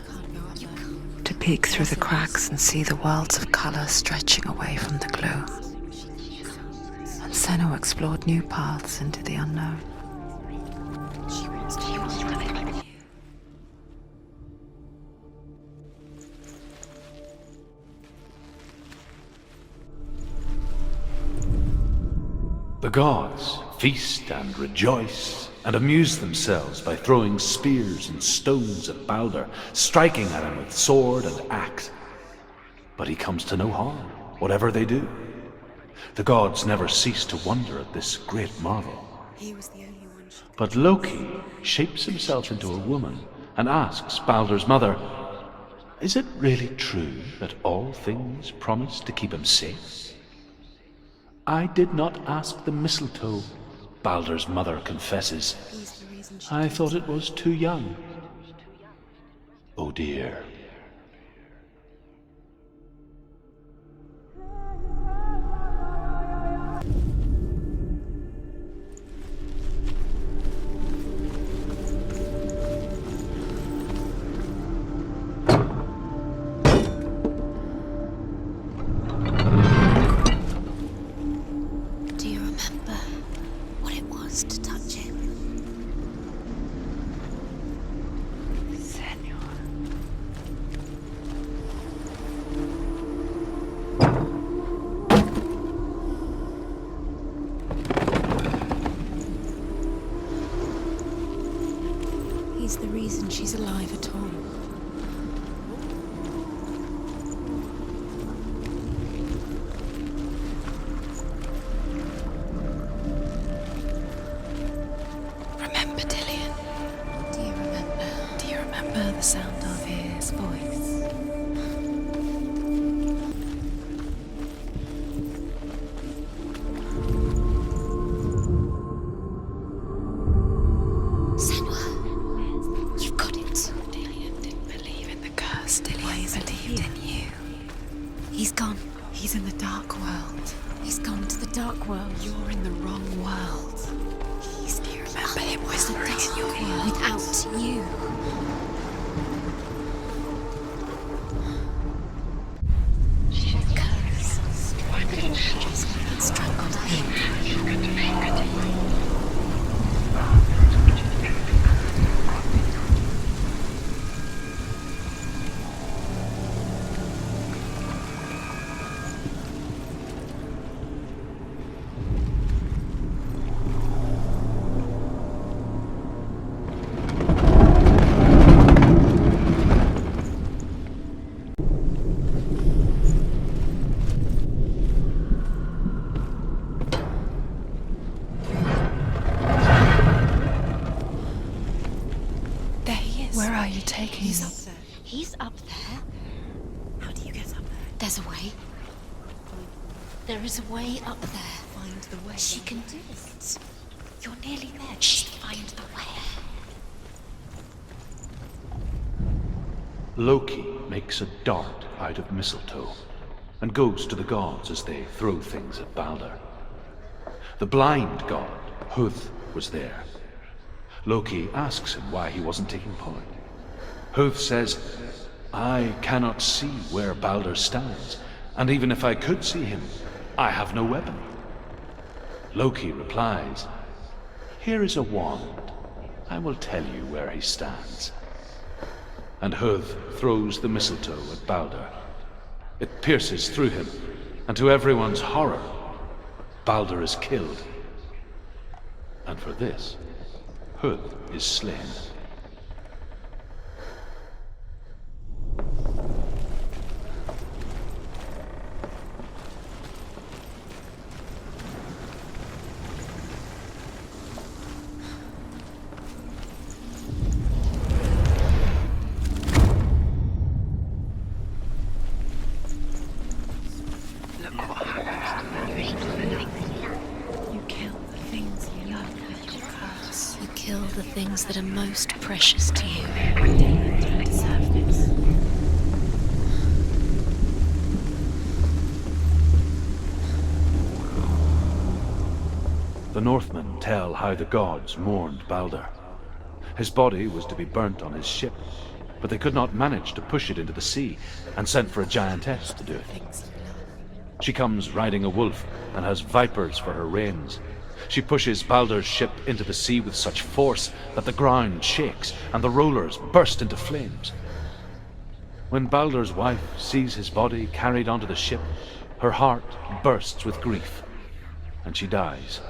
To peek through the cracks and see the worlds of colour stretching away from the gloom. And Senua explored new paths into the unknown. She wants to use you. The gods feast and rejoice and amuse themselves by throwing spears and stones at Balder, striking at him with sword and axe. But he comes to no harm, whatever they do. The gods never cease to wonder at this great marvel. He was the only one. But Loki shapes himself into a woman and asks Balder's mother, "Is it really true that all things promise to keep him safe?" "I did not ask the mistletoe," Balder's mother confesses. "I thought it was too young." Oh dear. Do you remember what it was to touch him? He's the reason she's alive at all. Remember Dillion? Do you remember? Do you remember the sound of his voice? Senua, you've got it. Dillion didn't believe in the curse. Dillion believed in you. He's gone. He's in the dark world. He's gone to the dark world. You're in the wrong world. He's Do you remember him whispering in your ear? without you. Strangled him. There he is. Where are you taking He's me? up there. He's up there. How do you get up there? There's a way. There is a way up there. Find the way. She can do it. You're nearly there. Just find the way. Loki makes a dart out of mistletoe and goes to the gods as they throw things at Balder. The blind god, Huth, was there. Loki asks him why he wasn't taking part. Huth says, "I cannot see where Balder stands, and even if I could see him, I have no weapon." Loki replies, "Here is a wand. I will tell you where he stands. And Huth throws the mistletoe at Balder. It pierces through him, and to everyone's horror, Balder is killed. And for this, Huth is slain. The things that are most precious to you. The Northmen tell how the gods mourned Balder. His body was to be burnt on his ship, but they could not manage to push it into the sea, and sent for a giantess to do it. She comes riding a wolf and has vipers for her reins. She pushes Balder's ship into the sea with such force that the ground shakes and the rollers burst into flames. When Balder's wife sees his body carried onto the ship, her heart bursts with grief, and she dies.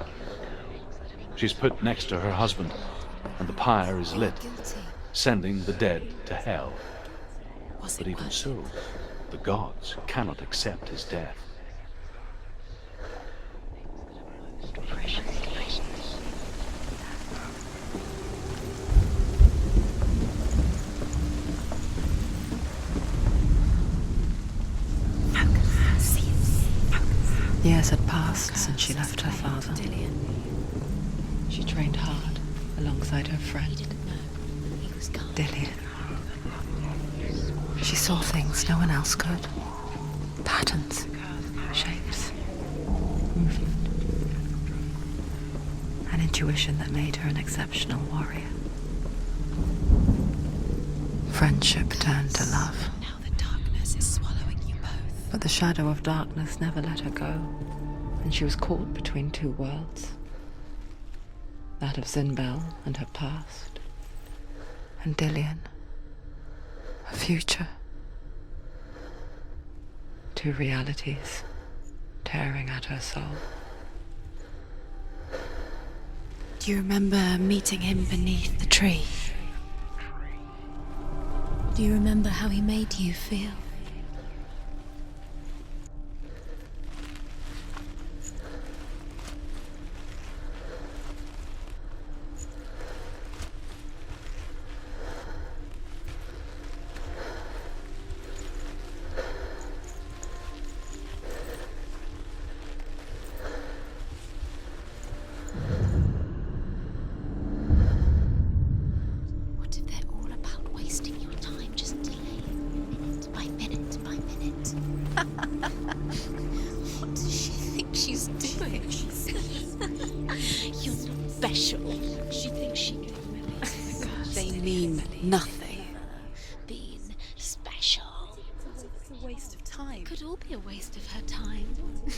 She's put next to her husband, and the pyre is lit, sending the dead to hell. But even so, the gods cannot accept his death. Years had passed since she left her father. Dillion. She trained hard alongside her friend, He didn't know. He was gone. Dillion. She saw things no one else could. Patterns, shapes, movement. An intuition that made her an exceptional warrior. Friendship turned to love. Now the darkness is swallowing you both. But the shadow of darkness never let her go, and she was caught between two worlds. That of Zinbel and her past, and Dillion, her future. Two realities tearing at her soul. Do you remember meeting him beneath the tree? Do you remember how he made you feel? What if they're all about wasting your time, just delaying minute by minute by minute? What does she think she's doing? You're not special. She thinks she can really. They mean nothing. Being special. It's a waste of time. Could all be a waste of her time.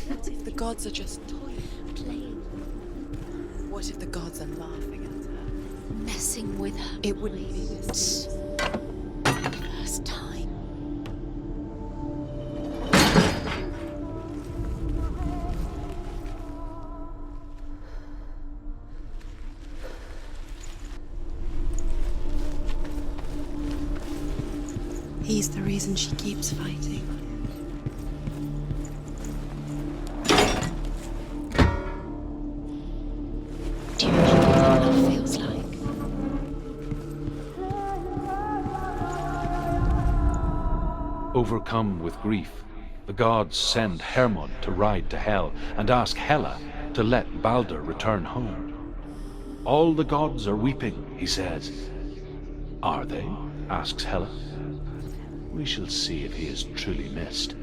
What if the gods are just toying? Playing, What if the gods are laughing at her? messing with her. It wouldn't be this. First time. He's the reason she keeps fighting. Do you know what love feels like? Overcome with grief, the gods send Hermod to ride to Hel and ask Hela to let Balder return home. All the gods are weeping, he says. Are they? Asks Hela. We shall see if he is truly missed.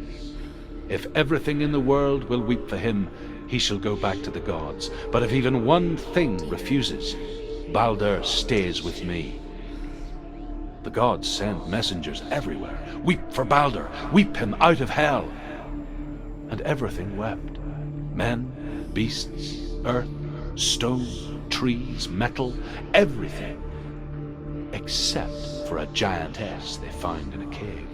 If everything in the world will weep for him, he shall go back to the gods. But if even one thing refuses, Balder stays with me. The gods send messengers everywhere. Weep for Balder, weep him out of hell. And everything wept. Men, beasts, earth, stone, trees, metal, everything except for a giantess they found in a cave.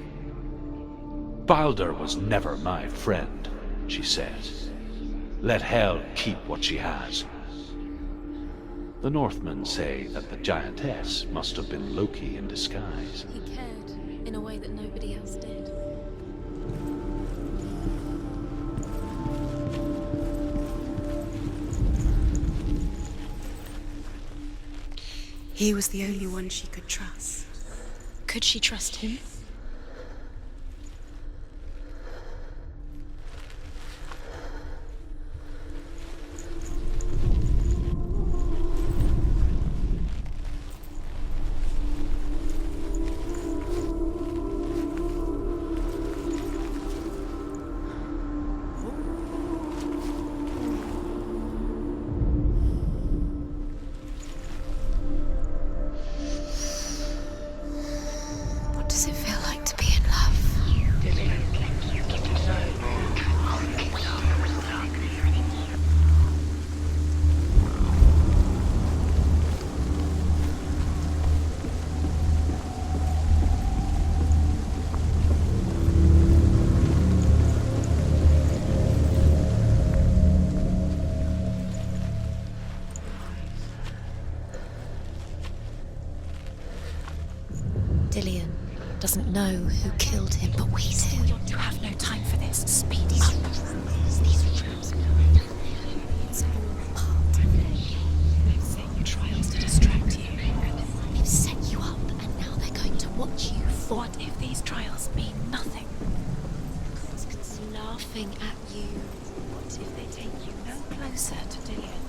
Balder was never my friend, she says. Let Hel keep what she has. The Northmen say that the giantess must have been Loki in disguise. He cared in a way that nobody else did. He was the only one she could trust. Could she trust him? What does it feel like to be in love? Dillion doesn't know who killed him, but we do. You have no time for this. Speed up. It's all part of it. They've set you trials to distract you. They've set you up, and now they're going to watch you fall. What if these trials mean nothing? It's laughing at you. What if they take you no closer to Dillion?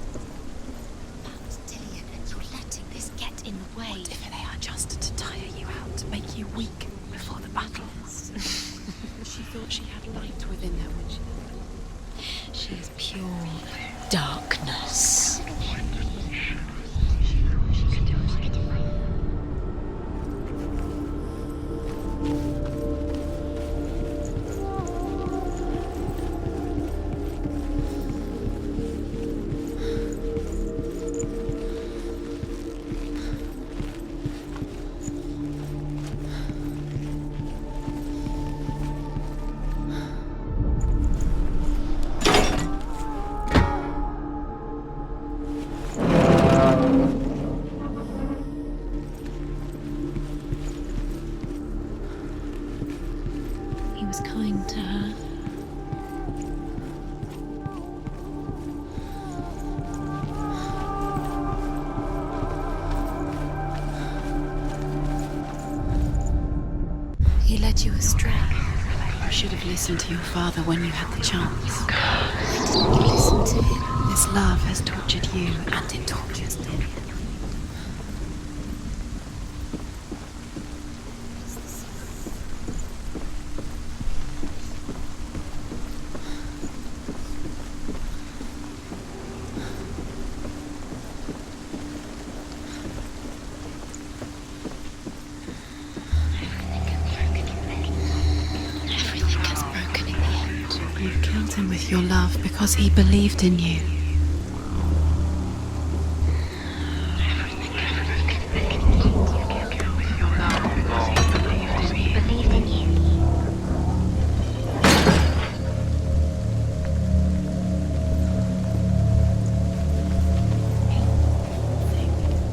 That's Dillion, and you're letting this get in the way. What if they are just to tire you out, to make you weak before the battle? She thought she had light within her when She is pure darkness. He was kind to her. He led you astray. You should have listened to your father when you had the chance. Why didn't you listen to him? This love has tortured you, and it tortures Dillion. Everything gets broken in the end. You killed him with your love because he believed in you.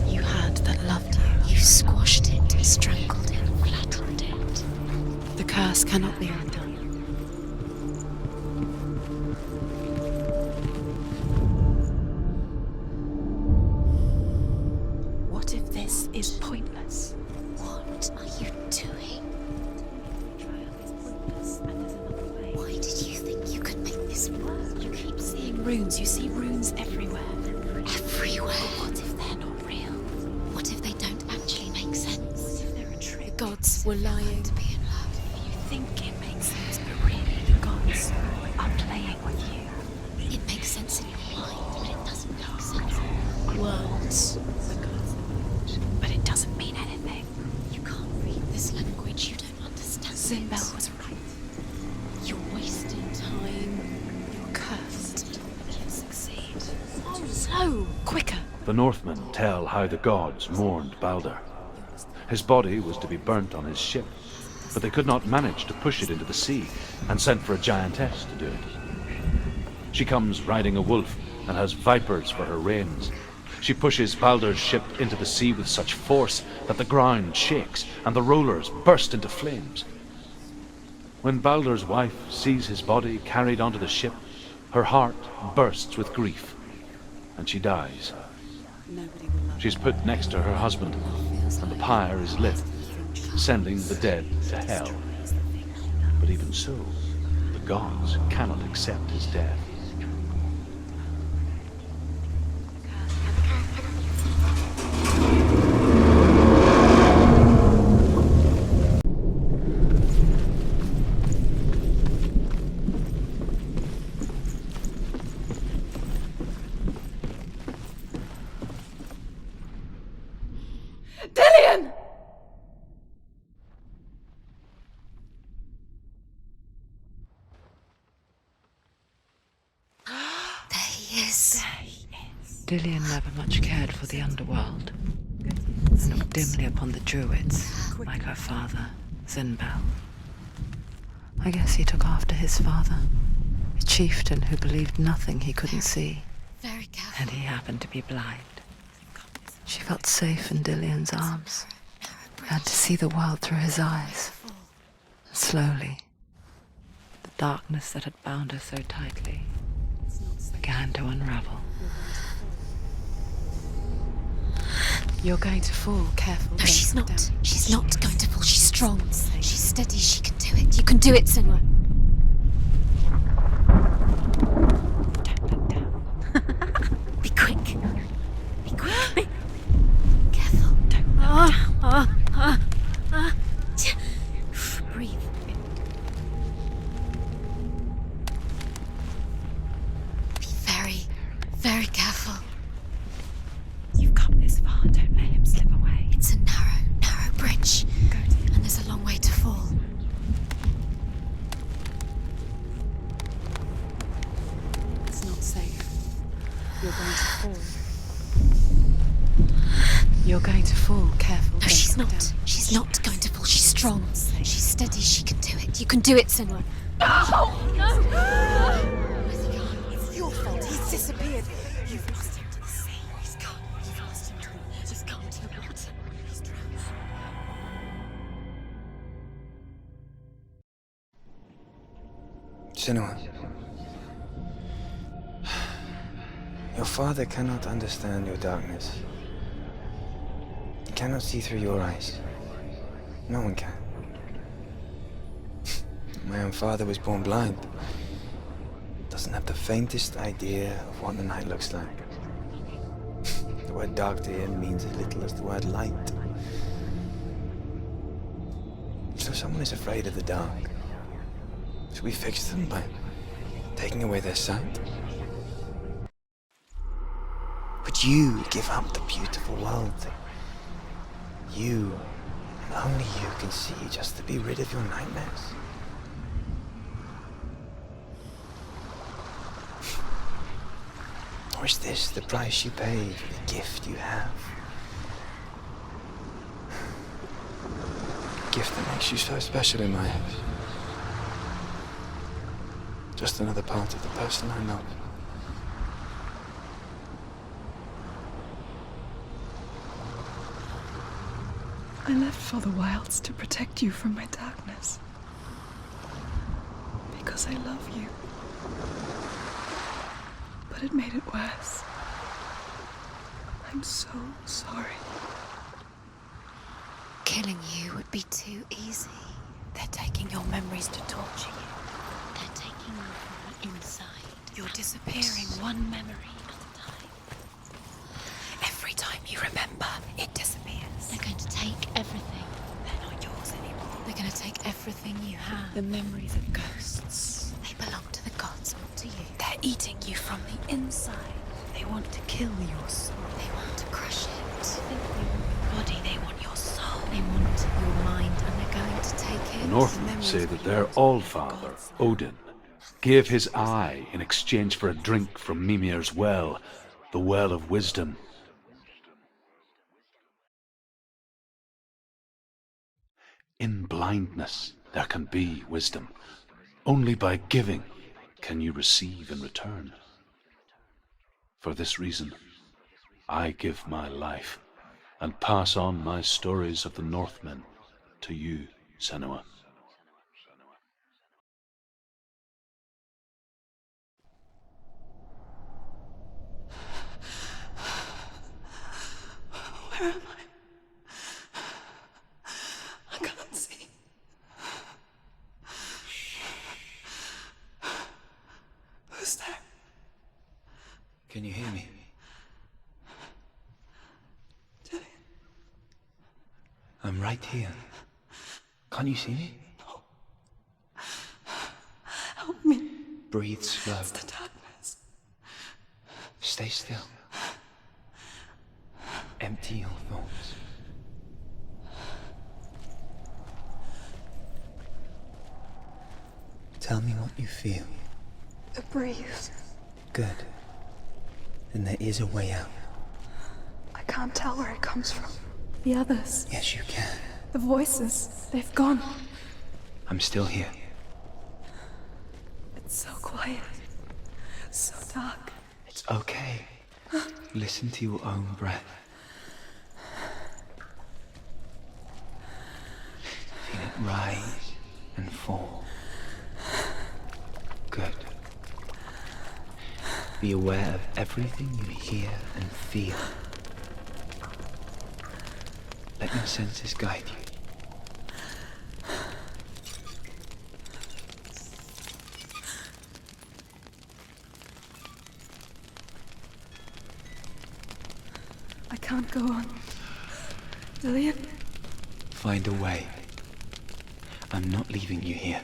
You had that loved you. You squashed it, strangled it, flattened it. The curse cannot be undone. What if this is pointless? What are you doing? Why did you think you could make this work? You keep seeing runes. You see runes everywhere. Everywhere. What if they're not real? What if they don't actually make sense? What if they're a trick? The gods were lying to be in love. You think it makes sense, but really the gods are playing with you. It makes sense in your mind, but it doesn't make sense. Words. But it doesn't mean anything. You can't read this language. You don't understand. Sinbel was right. You're wasting time. You're cursed. You'll succeed. Oh, so quicker. The Northmen tell how the gods mourned Balder. His body was to be burnt on his ship, but they could not manage to push it into the sea, and sent for a giantess to do it. She comes riding a wolf and has vipers for her reins. She pushes Baldur's ship into the sea with such force that the ground shakes and the rollers burst into flames. When Baldur's wife sees his body carried onto the ship, her heart bursts with grief, and she dies. She's put next to her husband, and the pyre is lit, sending the dead to hell. But even so, the gods cannot accept his death. Dillion! There he is. Dillion never much cared for the underworld, and looked dimly upon the druids, like her father, Zinbel. I guess he took after his father, a chieftain who believed nothing he couldn't see, Very careful. and he happened to be blind. She felt safe in Dillion's arms, had to see the world through his eyes. Slowly, the darkness that had bound her so tightly began to unravel. You're going to fall. Careful. No, she's not. She's not going to fall. She's strong. She's steady. She can do it. You can do it, Senua. Don't look down. Be quick. Be quick. Careful. Don't look down. Breathe. Be very, very careful. You've come this far. Don't let him slip away. It's a narrow bridge. Go to And there's a long way to fall. It's not safe. You're going to fall. You're going to fall. Careful. No, she's not. She's not going to fall. She's strong. She's steady. She can do it. You can do it, Senua. It's your fault. He's disappeared. You've lost him to the sea. He's gone. You've lost him to him. Just gone to the water. He's drowned. Senua, your father cannot understand your darkness. He cannot see through your eyes. No one can. My own father was born blind. Doesn't have the faintest idea of what the night looks like. The word dark to him means as little as the word light. So someone is afraid of the dark. So we fix them by taking away their sight. But you give up the beautiful world. You, and only you, can see just to be rid of your nightmares. Or is this the price you pay for the gift you have? A gift that makes you so special in my eyes. Just another part of the person I love. I left for the wilds to protect you from my darkness. Because I love you. But it made it worse. I'm so sorry. Killing you would be too easy. They're taking your memories to torture you. They're taking you from the inside. You're disappearing one memory at a time. Every time you remember, it disappears. They're going to take everything. They're not yours anymore. They're going to take everything you have. The memories are ghosts. They belong to the gods, not to you. They're eating you from the inside. They want to kill your soul. They want to crush it. They want your body. They want your soul. They want your mind, and they're going to take it. The Northmen say that their Allfather, Odin, gave his eye in exchange for a drink from Mimir's well, the Well of Wisdom. In blindness there can be wisdom. Only by giving can you receive in return. For this reason, I give my life and pass on my stories of the Northmen to you, Senua. Where am I? I can't see. Who's there? Can you hear me? Dillion. I'm right here. Can't you see me? No. Help me. Breathe slow. It's the darkness. Stay still. Empty your thoughts. Tell me what you feel. The breeze. Good. Then there is a way out. I can't tell where it comes from. The others. Yes, you can. The voices. They've gone. I'm still here. It's so quiet. So dark. It's okay. Listen to your own breath. Feel it rise and fall. Good. Be aware of everything you hear and feel. Let your senses guide you. I can't go on. Dillion? Find a way. I'm not leaving you here.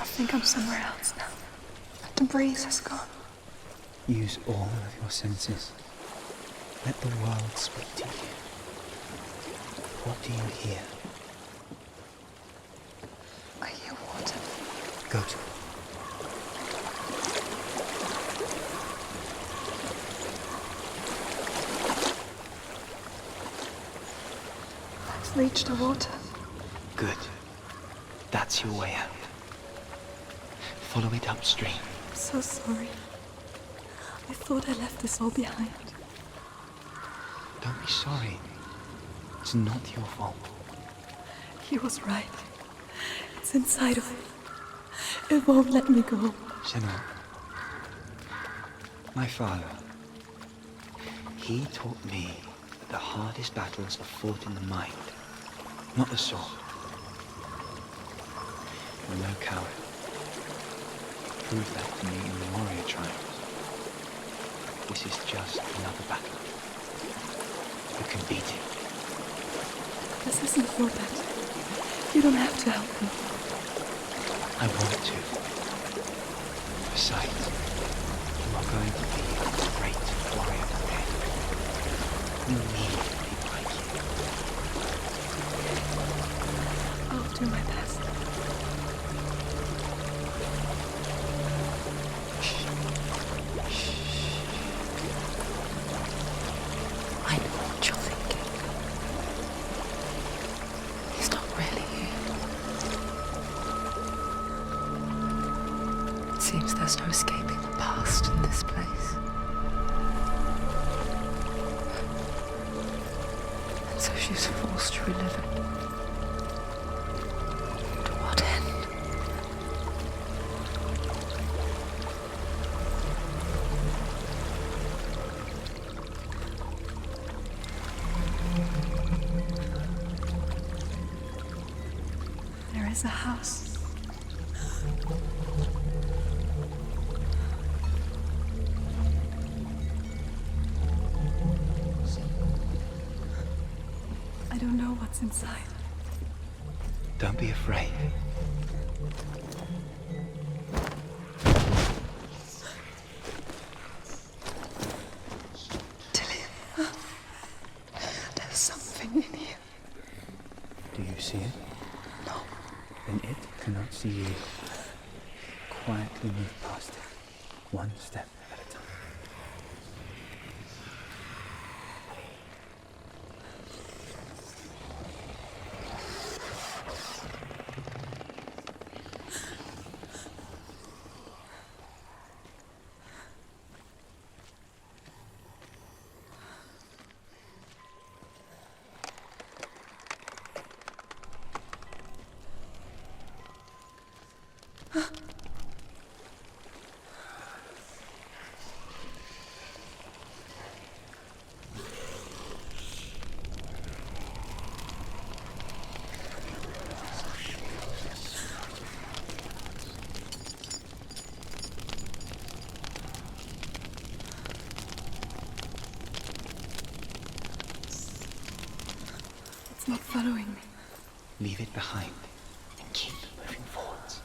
I think I'm somewhere else now. The breeze has gone. Use all of your senses. Let the world speak to you. What do you hear? I hear water. Go to it. I've reached the water. Good. That's your way out. Follow it upstream. I'm so sorry. I thought I left this all behind. Don't be sorry. It's not your fault. He was right. It's inside of me. It won't let me go. Senua, my father, he taught me that the hardest battles are fought in the mind, not the sword. You're no coward. Prove that to me in the warrior trials. This is just another battle. You can beat it. This isn't your battle. You don't have to help me. I want to. Besides, you are going to be a great warrior today. We need people like you. I'll do my best. I know what you're thinking. she's forced to relive it. To what end? There is a house. I don't know what's inside. Don't be afraid. Dillion, there's something in here. Do you see it? No. Then it cannot see you. Quietly move past it, one step at a time. It's not following me. Leave it behind and keep moving forwards.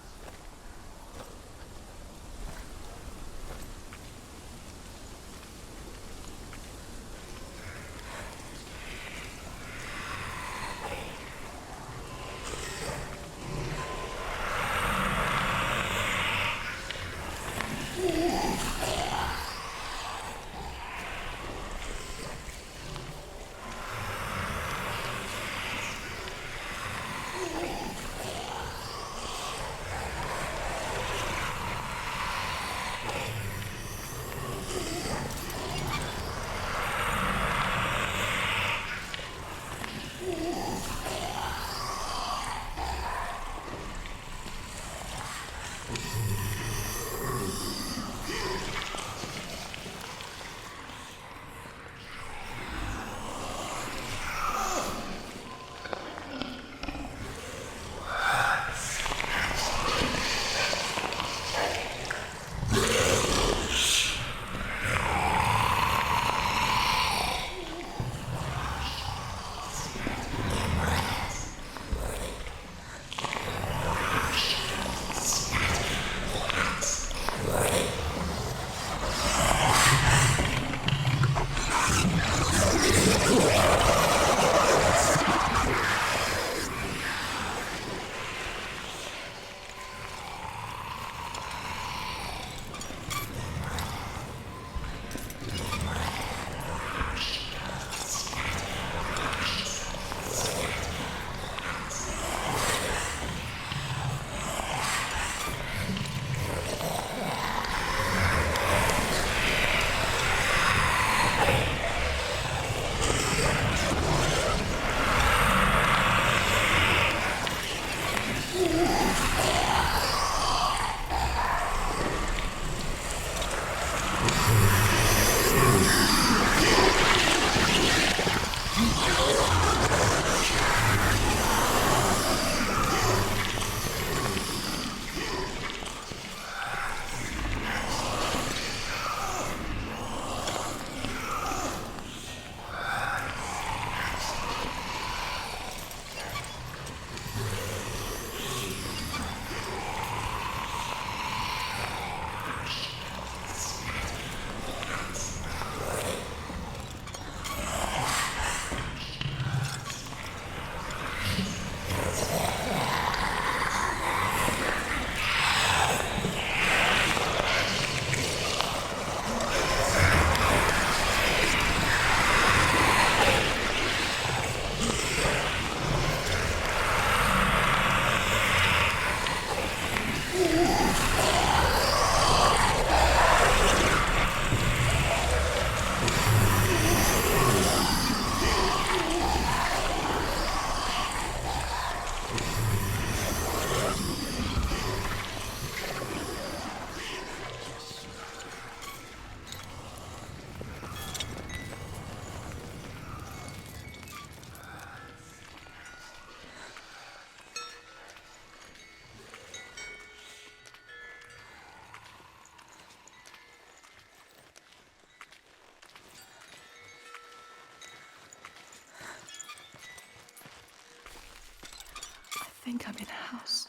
think I'm in a house.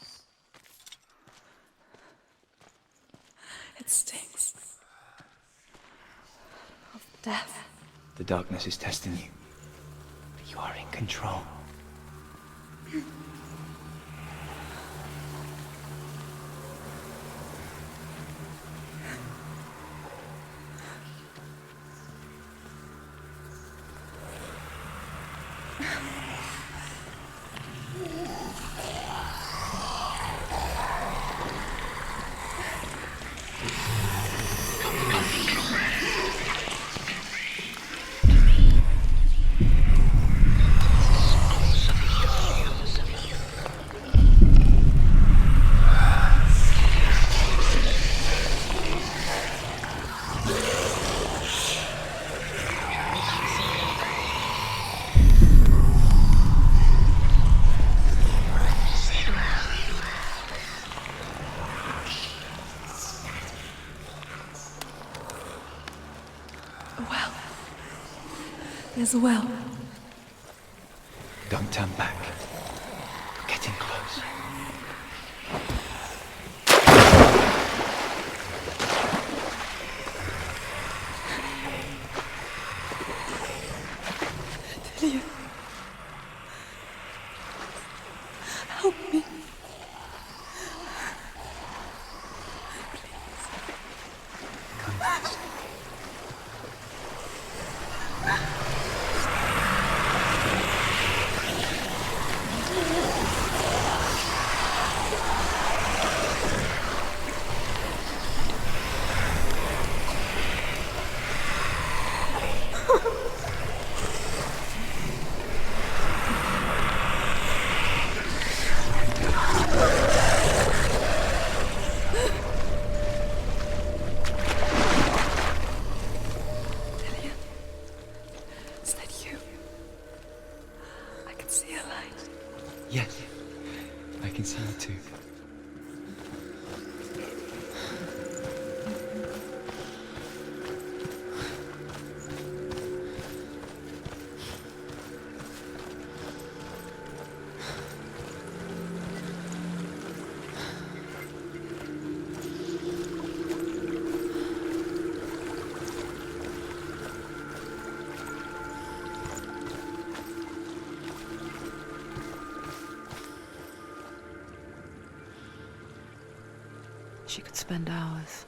It stinks of death. The darkness is testing you, but you are in control. There's a well. Don't turn back. We're getting close. Dillion. Help me. Come fast. Yes, I can see you too. She could spend hours,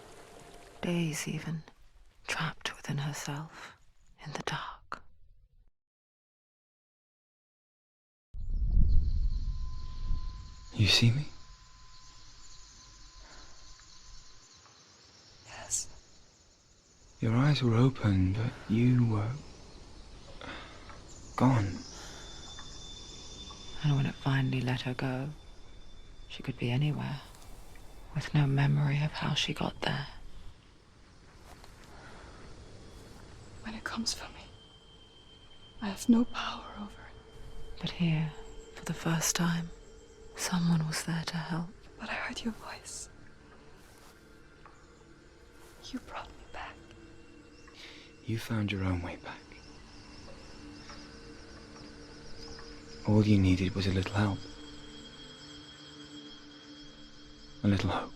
days even, trapped within herself, in the dark. You see me? Yes. Your eyes were open, but you were gone. And when it finally let her go, she could be anywhere, with no memory of how she got there. When it comes for me, I have no power over it. But here, for the first time, someone was there to help. But I heard your voice. You brought me back. You found your own way back. All you needed was a little help. A little hope.